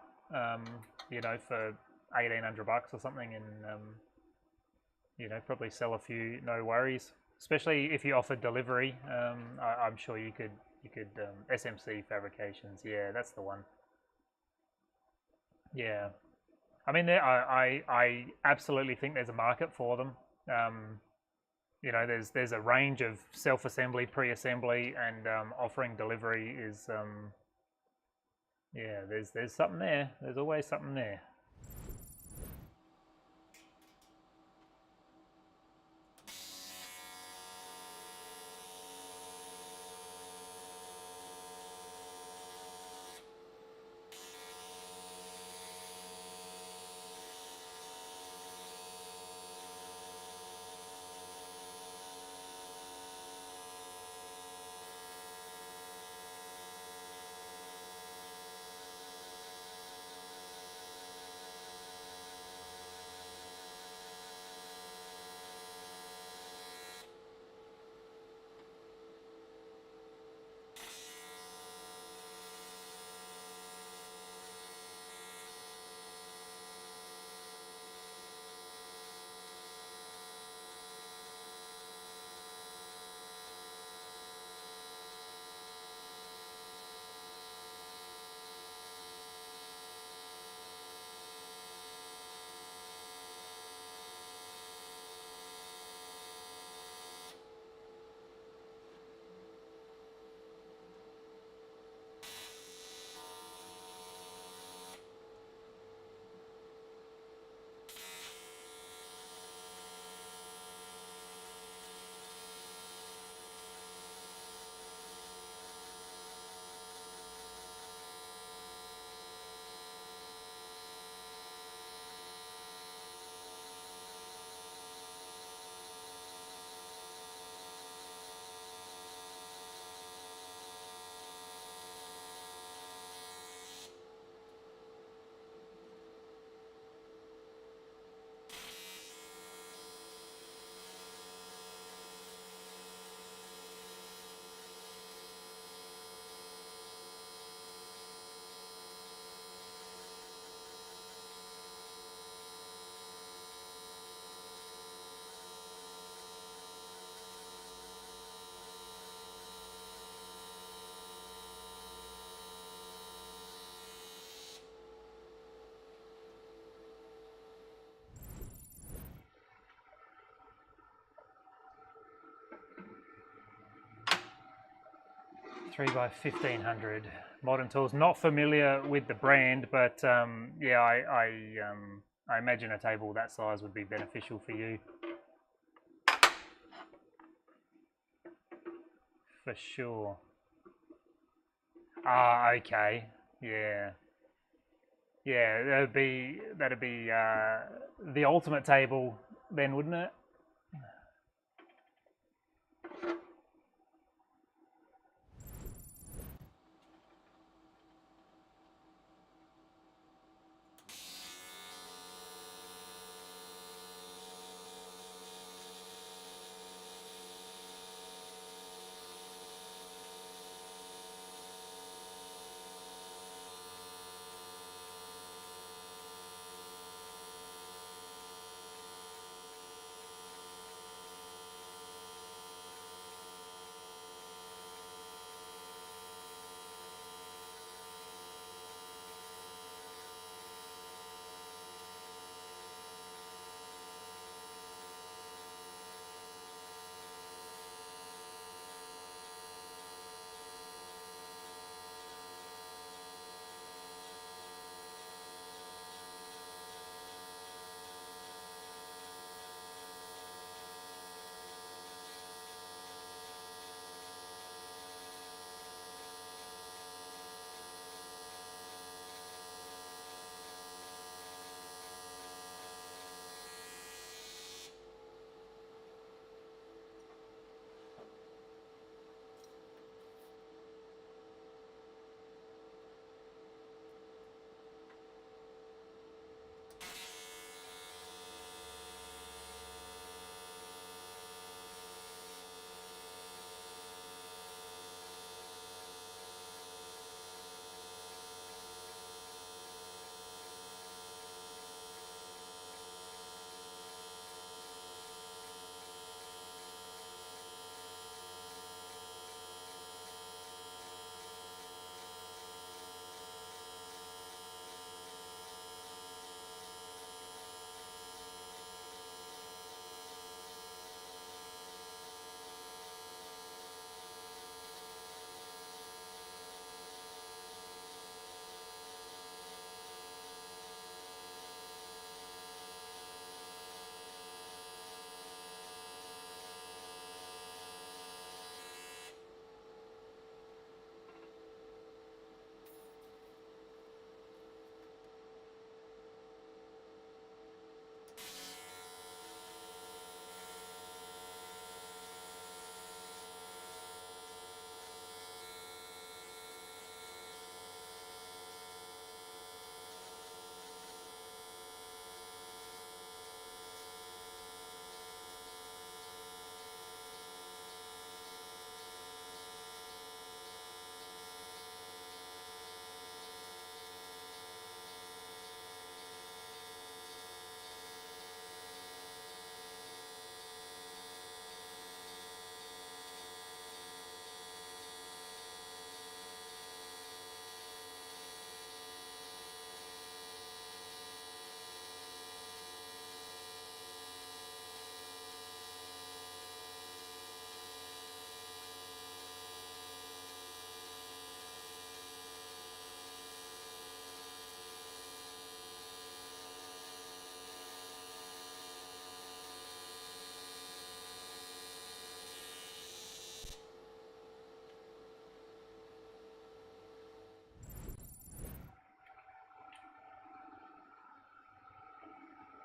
you know, for $1,800 or something, and you know, probably sell a few, no worries. Especially if you offer delivery, I'm sure you could SMC Fabrications, yeah, that's the one. Yeah, I mean, I absolutely think there's a market for them. You know, there's a range of self-assembly, pre-assembly, and offering delivery is, yeah, there's something there. There's always something there. 3 by 1500 modern tools. Not familiar with the brand, but yeah, I imagine a table that size would be beneficial for you. For sure. Ah, okay. Yeah. Yeah, that'd be the ultimate table then, wouldn't it?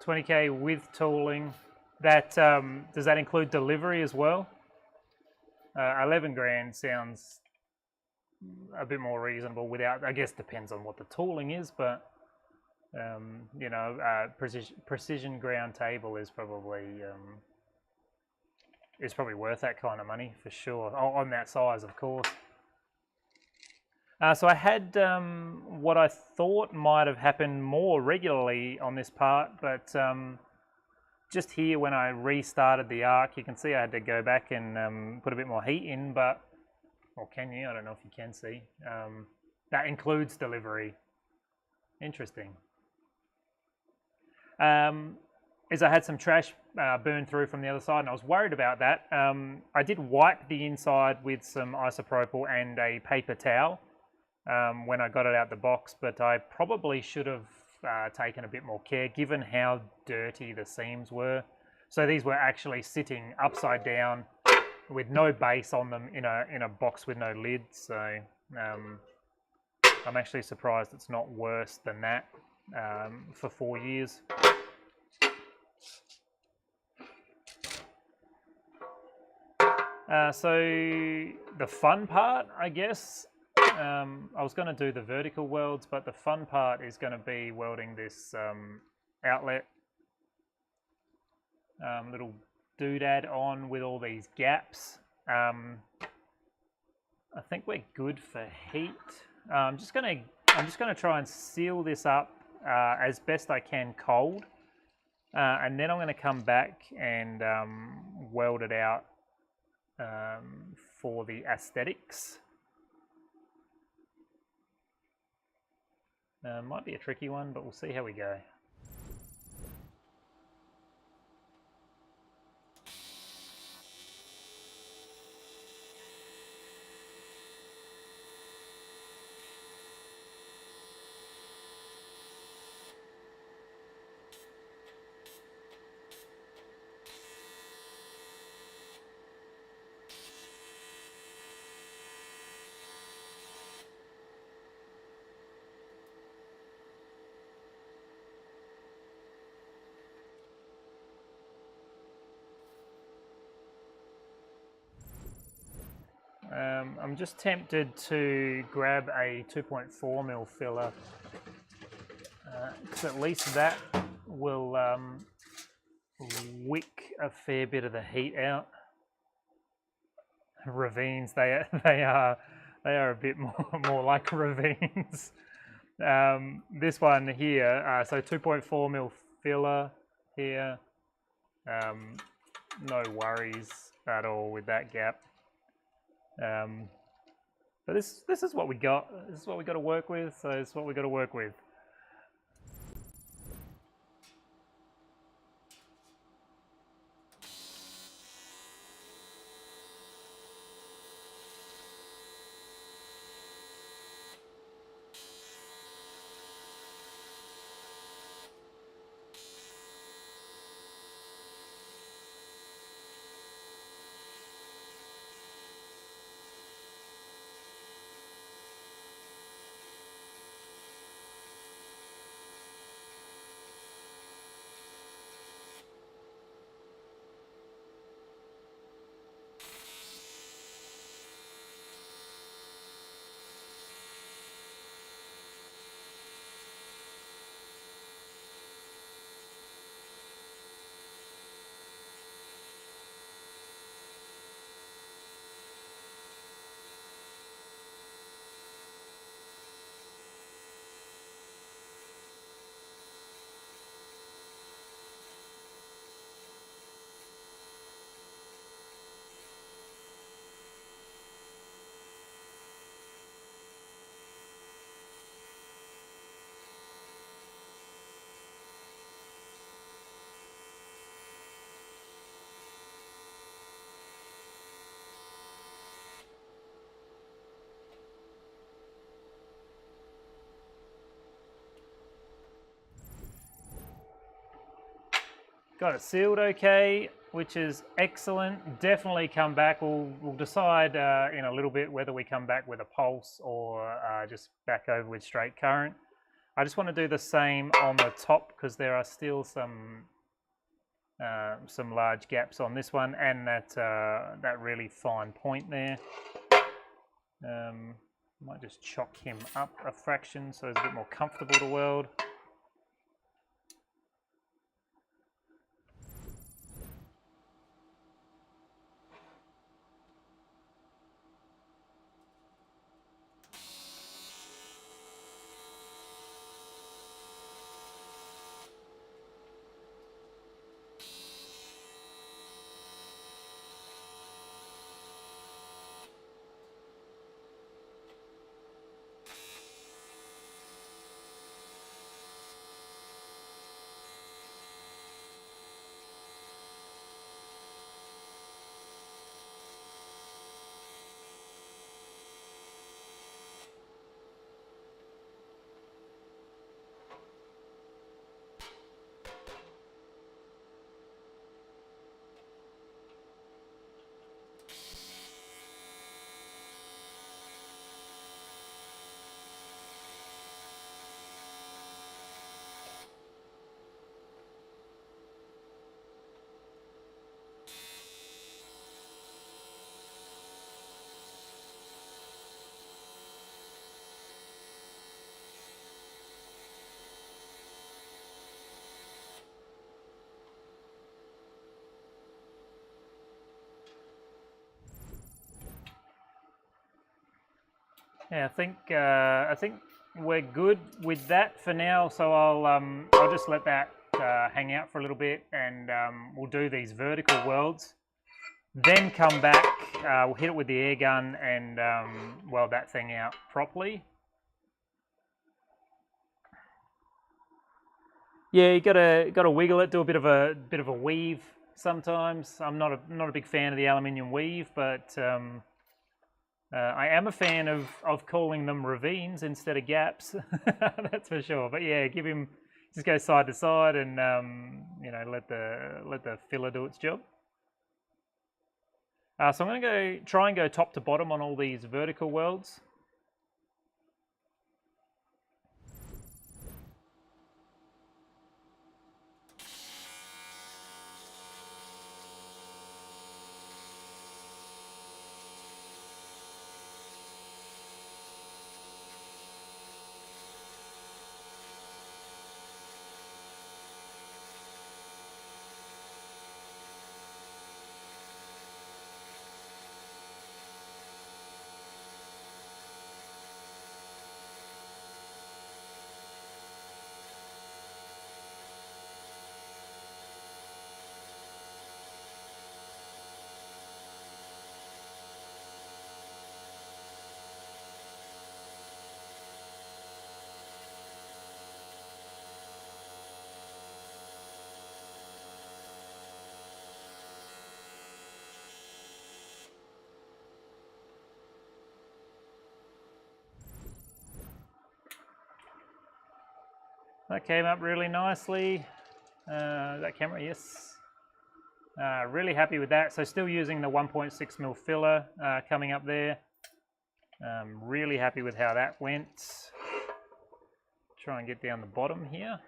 $20K with tooling. That does that include delivery as well? 11 grand sounds a bit more reasonable without. I guess depends on what the tooling is, but you know, precision ground table is probably worth that kind of money for sure. On that size, of course. So I had what I thought might have happened more regularly on this part, but just here when I restarted the arc, you can see I had to go back and put a bit more heat in, but, or can you? I don't know if you can see. That includes delivery. Interesting. Is I had some trash burn through from the other side, and I was worried about that. I did wipe the inside with some isopropyl and a paper towel when I got it out the box, but I probably should have taken a bit more care given how dirty the seams were. So these were actually sitting upside down with no base on them in a box with no lid. So I'm actually surprised it's not worse than that for 4 years. So the fun part, I guess, I was going to do the vertical welds, but the fun part is going to be welding this outlet little doodad on with all these gaps. I think we're good for heat. I'm just going to try and seal this up as best I can cold, and then I'm going to come back and weld it out for the aesthetics. Might be a tricky one, but we'll see how we go. I'm just tempted to grab a 2.4mm filler, because at least that will wick a fair bit of the heat out. Ravines, they are a bit more like ravines. This one here, so 2.4mm filler here. No worries at all with that gap. But this is what we got. This is what we got to work with. So it's what we got to work with. Got it sealed okay, which is excellent. Definitely come back. We'll decide in a little bit whether we come back with a pulse or just back over with straight current. I just want to do the same on the top because there are still some large gaps on this one and that really fine point there. Might just chock him up a fraction so it's a bit more comfortable to weld. Yeah, I think we're good with that for now. So I'll just let that hang out for a little bit, and we'll do these vertical welds. Then come back, we'll hit it with the air gun and weld that thing out properly. Yeah, you gotta wiggle it, do a bit of a weave sometimes. I'm not a big fan of the aluminium weave, but I am a fan of calling them ravines instead of gaps. That's for sure. But yeah, just go side to side and you know, let the filler do its job. So I'm going to try and go top to bottom on all these vertical welds. That came up really nicely. That camera, yes. Really happy with that. So still using the 1.6mm filler coming up there. Really happy with how that went. Try and get down the bottom here.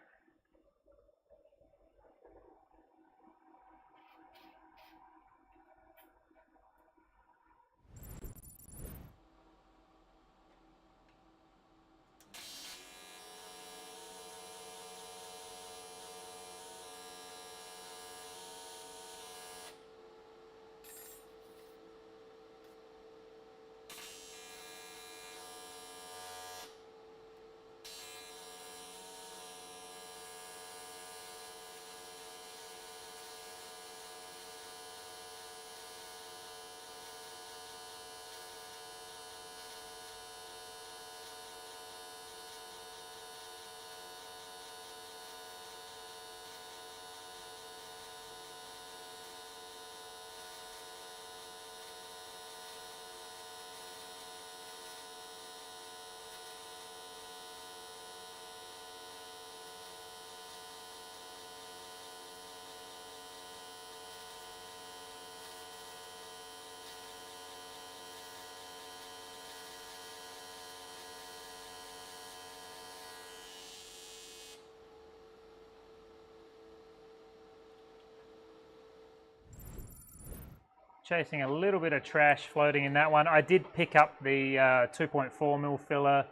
Chasing a little bit of trash floating in that one. I did pick up the 2.4mm filler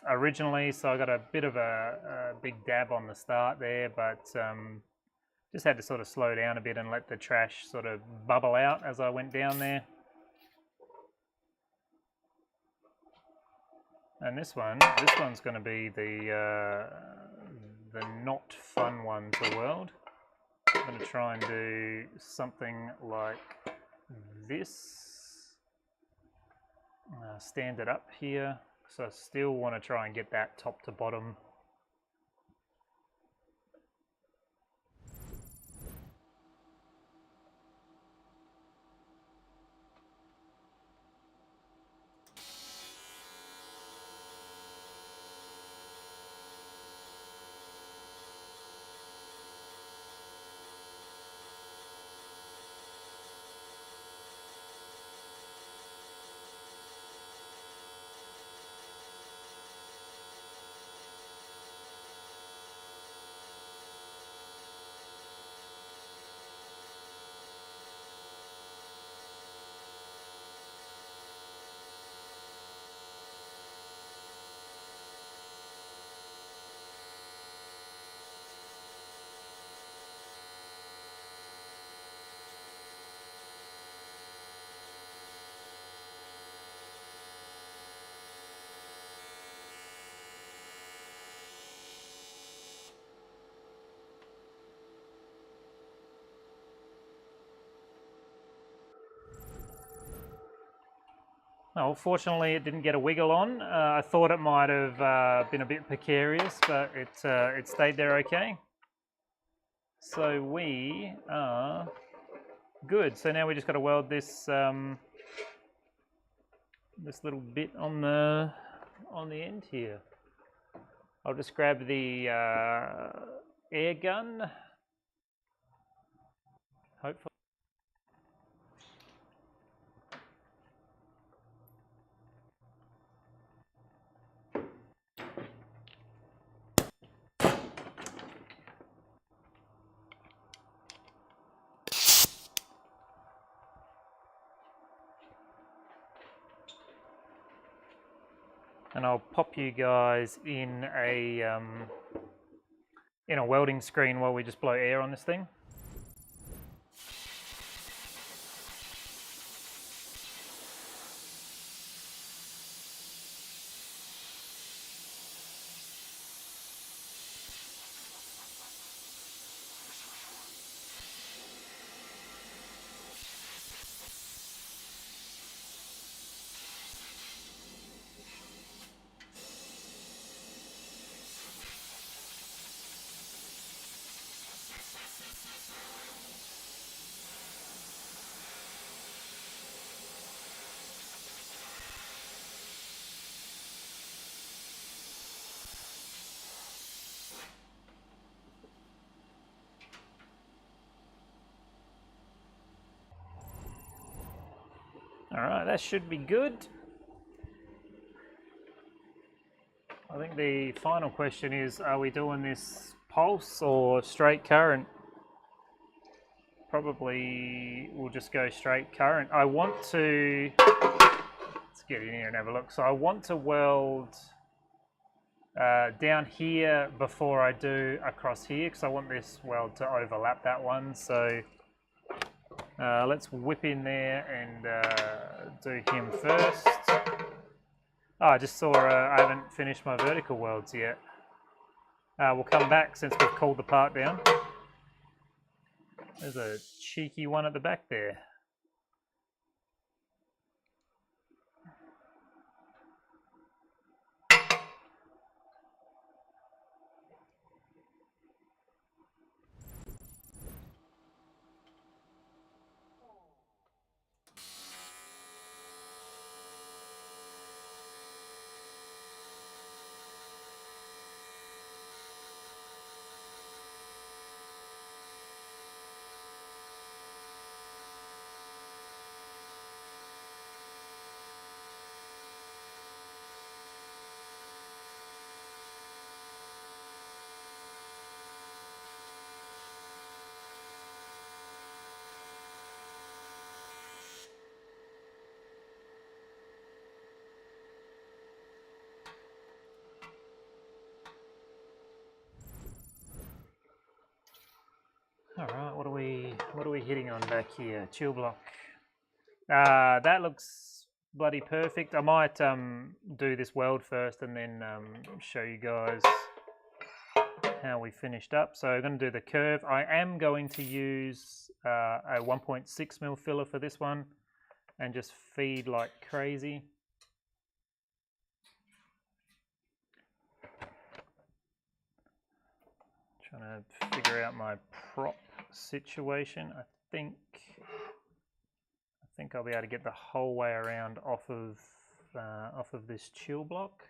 originally, so I got a bit of a big dab on the start there, but just had to sort of slow down a bit and let the trash sort of bubble out as I went down there. And this one's going to be the not fun one to weld. I'm going to try and do something like this. Stand it up here. So I still want to try and get that top to bottom. Well, fortunately it didn't get a wiggle on. I thought it might have been a bit precarious, but it stayed there okay. So we are good. So now we just got to weld this this little bit on the end here. I'll just grab the air gun. Hopefully. And I'll pop you guys in a welding screen while we just blow air on this thing. All right, that should be good. I think the final question is, are we doing this pulse or straight current? Probably we'll just go straight current. I want to, let's get in here and have a look. So I want to weld down here before I do across here, because I want this weld to overlap that one. So let's whip in there and do him first. Oh, I just saw I haven't finished my vertical welds yet. We'll come back since we've cooled the part down. There's a cheeky one at the back there. All right, what are we hitting on back here? Chill block. That looks bloody perfect. I might do this weld first and then show you guys how we finished up. So I'm going to do the curve. I am going to use a 1.6mm filler for this one and just feed like crazy. Trying to figure out my prop situation. I think I'll be able to get the whole way around off of this chill block.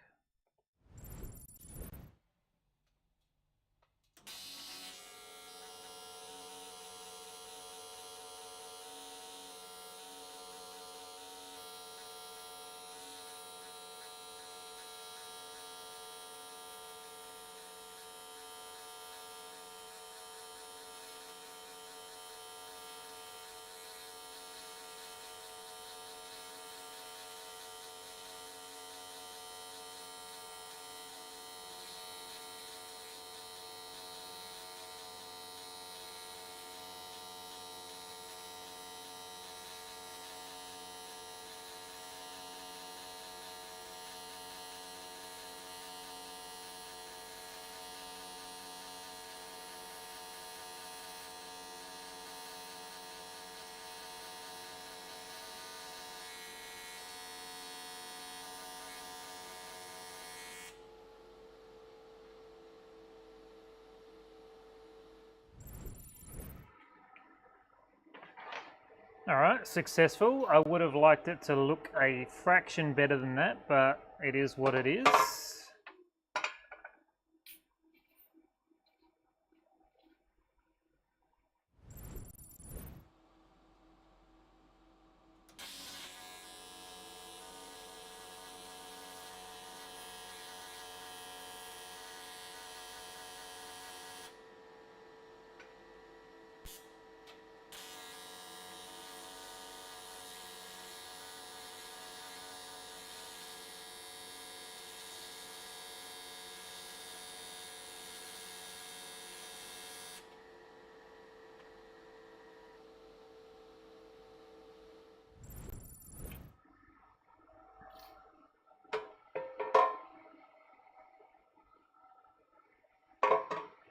Alright, successful. I would have liked it to look a fraction better than that, but it is what it is.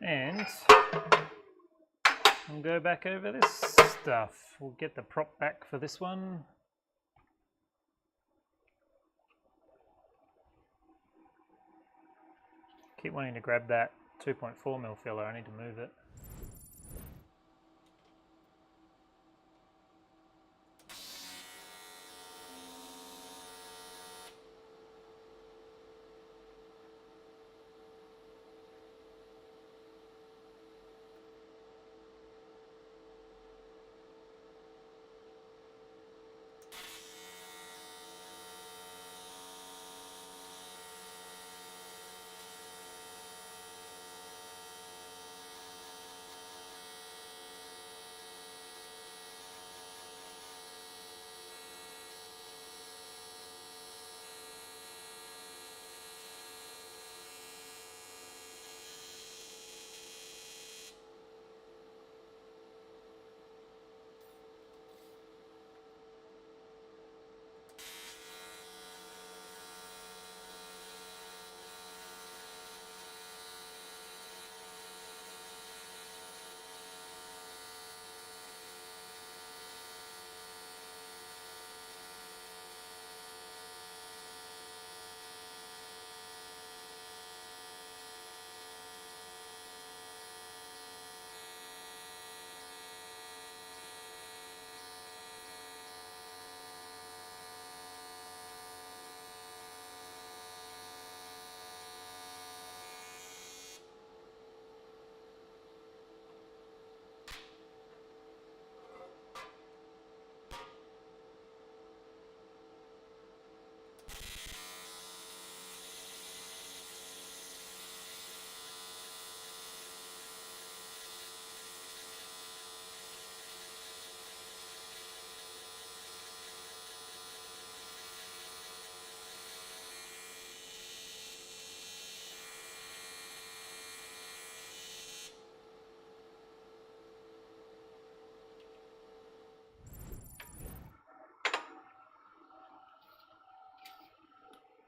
And we'll go back over this stuff. We'll get the prop back for this one. Keep wanting to grab that 2.4mm filler. I need to move it.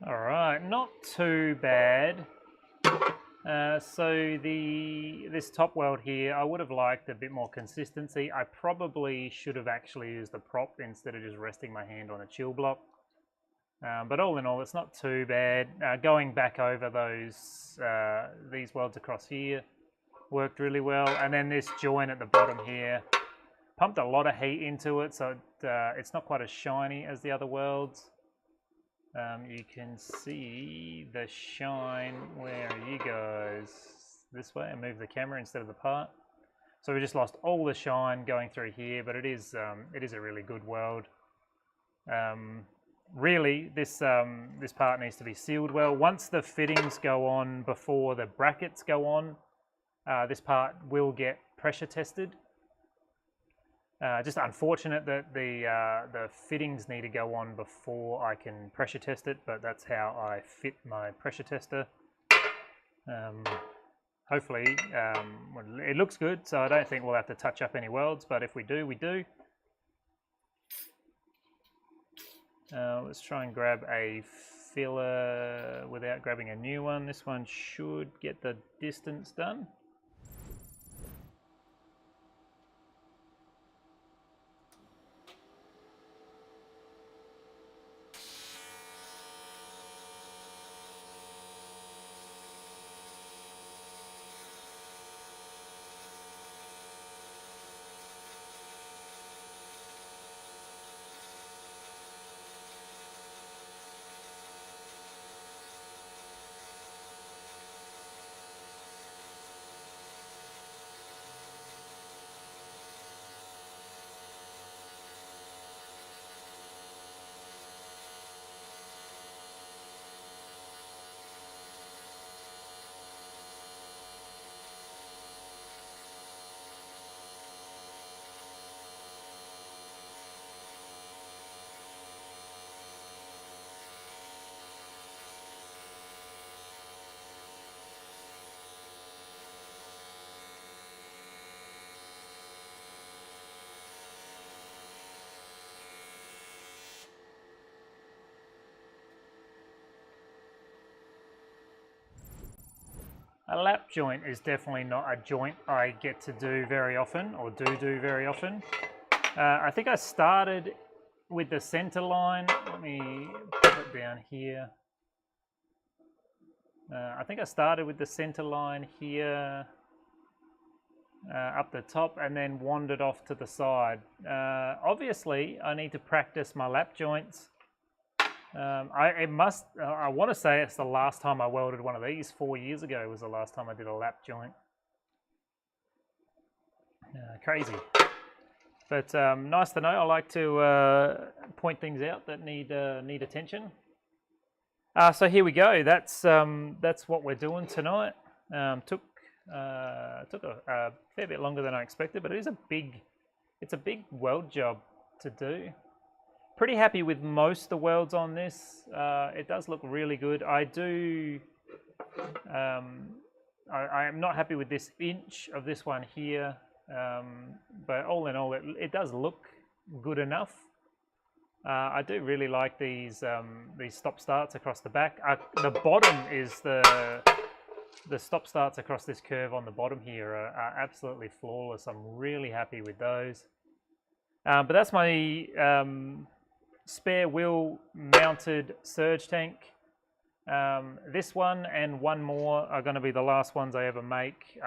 All right, not too bad. So this top weld here, I would have liked a bit more consistency. I probably should have actually used the prop instead of just resting my hand on a chill block. But all in all, it's not too bad. Going back over these welds across here worked really well. And then this joint at the bottom here, pumped a lot of heat into it, so it's not quite as shiny as the other welds. You can see the shine. Where are you guys? This way. I move the camera instead of the part. So we just lost all the shine going through here, but it is a really good weld. Really, this part needs to be sealed well. Once the fittings go on before the brackets go on, this part will get pressure tested. Just unfortunate that the fittings need to go on before I can pressure test it, but that's how I fit my pressure tester. Hopefully, it looks good, so I don't think we'll have to touch up any welds, but if we do, we do. Let's try and grab a filler without grabbing a new one. This one should get the distance done. A lap joint is definitely not a joint I get to do very often, or do very often. I think I started with the center line. Let me put it down here. I think I started with the center line here up the top and then wandered off to the side. Obviously, I need to practice my lap joints. I want to say it's the last time I welded one of these. 4 years ago was the last time I did a lap joint. Crazy. But nice to know. I like to point things out that need attention. So here we go. That's what we're doing tonight. Took a fair bit longer than I expected, but it's a big weld job to do. Pretty happy with most of the welds on this. It does look really good. I am not happy with this inch of this one here, but all in all, it does look good enough. I do really like these stop starts across the back. The bottom is the stop starts across this curve on the bottom here are absolutely flawless. I'm really happy with those. But that's my spare wheel mounted surge tank. This one and one more are going to be the last ones I ever make.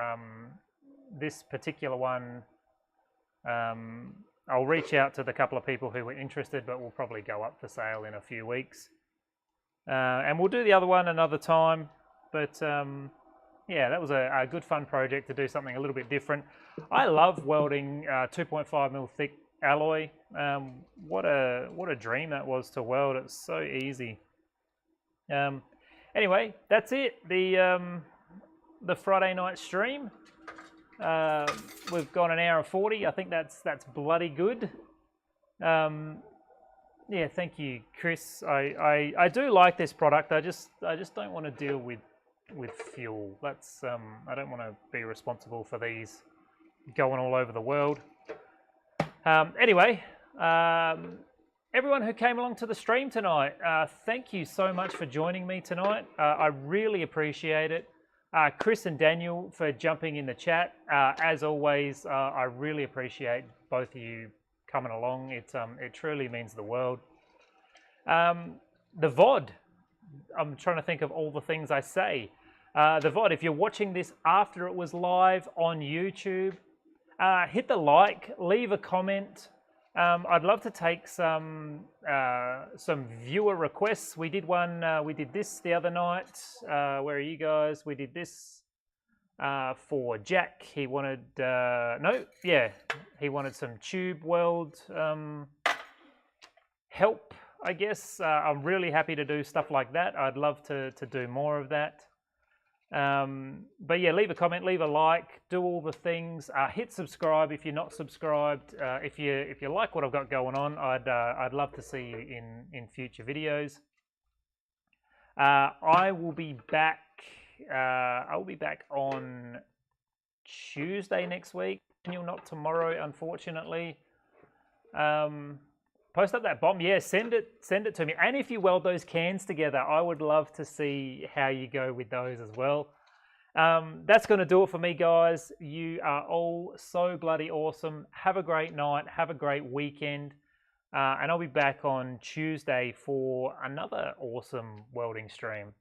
This particular one, I'll reach out to the couple of people who were interested, but will probably go up for sale in a few weeks. And we'll do the other one another time. But yeah, that was a good fun project to do something a little bit different. I love welding 2.5mm thick alloy. What a dream that was to weld. It's so easy. Anyway, that's it. The Friday night stream. We've gone an hour and 40. I think that's bloody good. Yeah, thank you, Chris. I do like this product. I just don't want to deal with fuel. That's I don't want to be responsible for these going all over the world. Anyway, everyone who came along to the stream tonight, thank you so much for joining me tonight. I really appreciate it. Chris and Daniel for jumping in the chat. As always, I really appreciate both of you coming along. It truly means the world. The VOD. I'm trying to think of all the things I say. The VOD, if you're watching this after it was live on YouTube, hit the like, leave a comment. I'd love to take some viewer requests. We did one. We did this the other night. Where are you guys? We did this for Jack. He wanted he wanted some tube weld help, I guess. I'm really happy to do stuff like that. I'd love to do more of that. But yeah, leave a comment, leave a like, do all the things. Hit subscribe if you're not subscribed. If you like what I've got going on, I'd love to see you in future videos. I will be back. I will be back on Tuesday next week. Not tomorrow, unfortunately. Post up that bomb. Yeah, send it to me. And if you weld those cans together, I would love to see how you go with those as well. That's going to do it for me, guys. You are all so bloody awesome. Have a great night. Have a great weekend. And I'll be back on Tuesday for another awesome welding stream.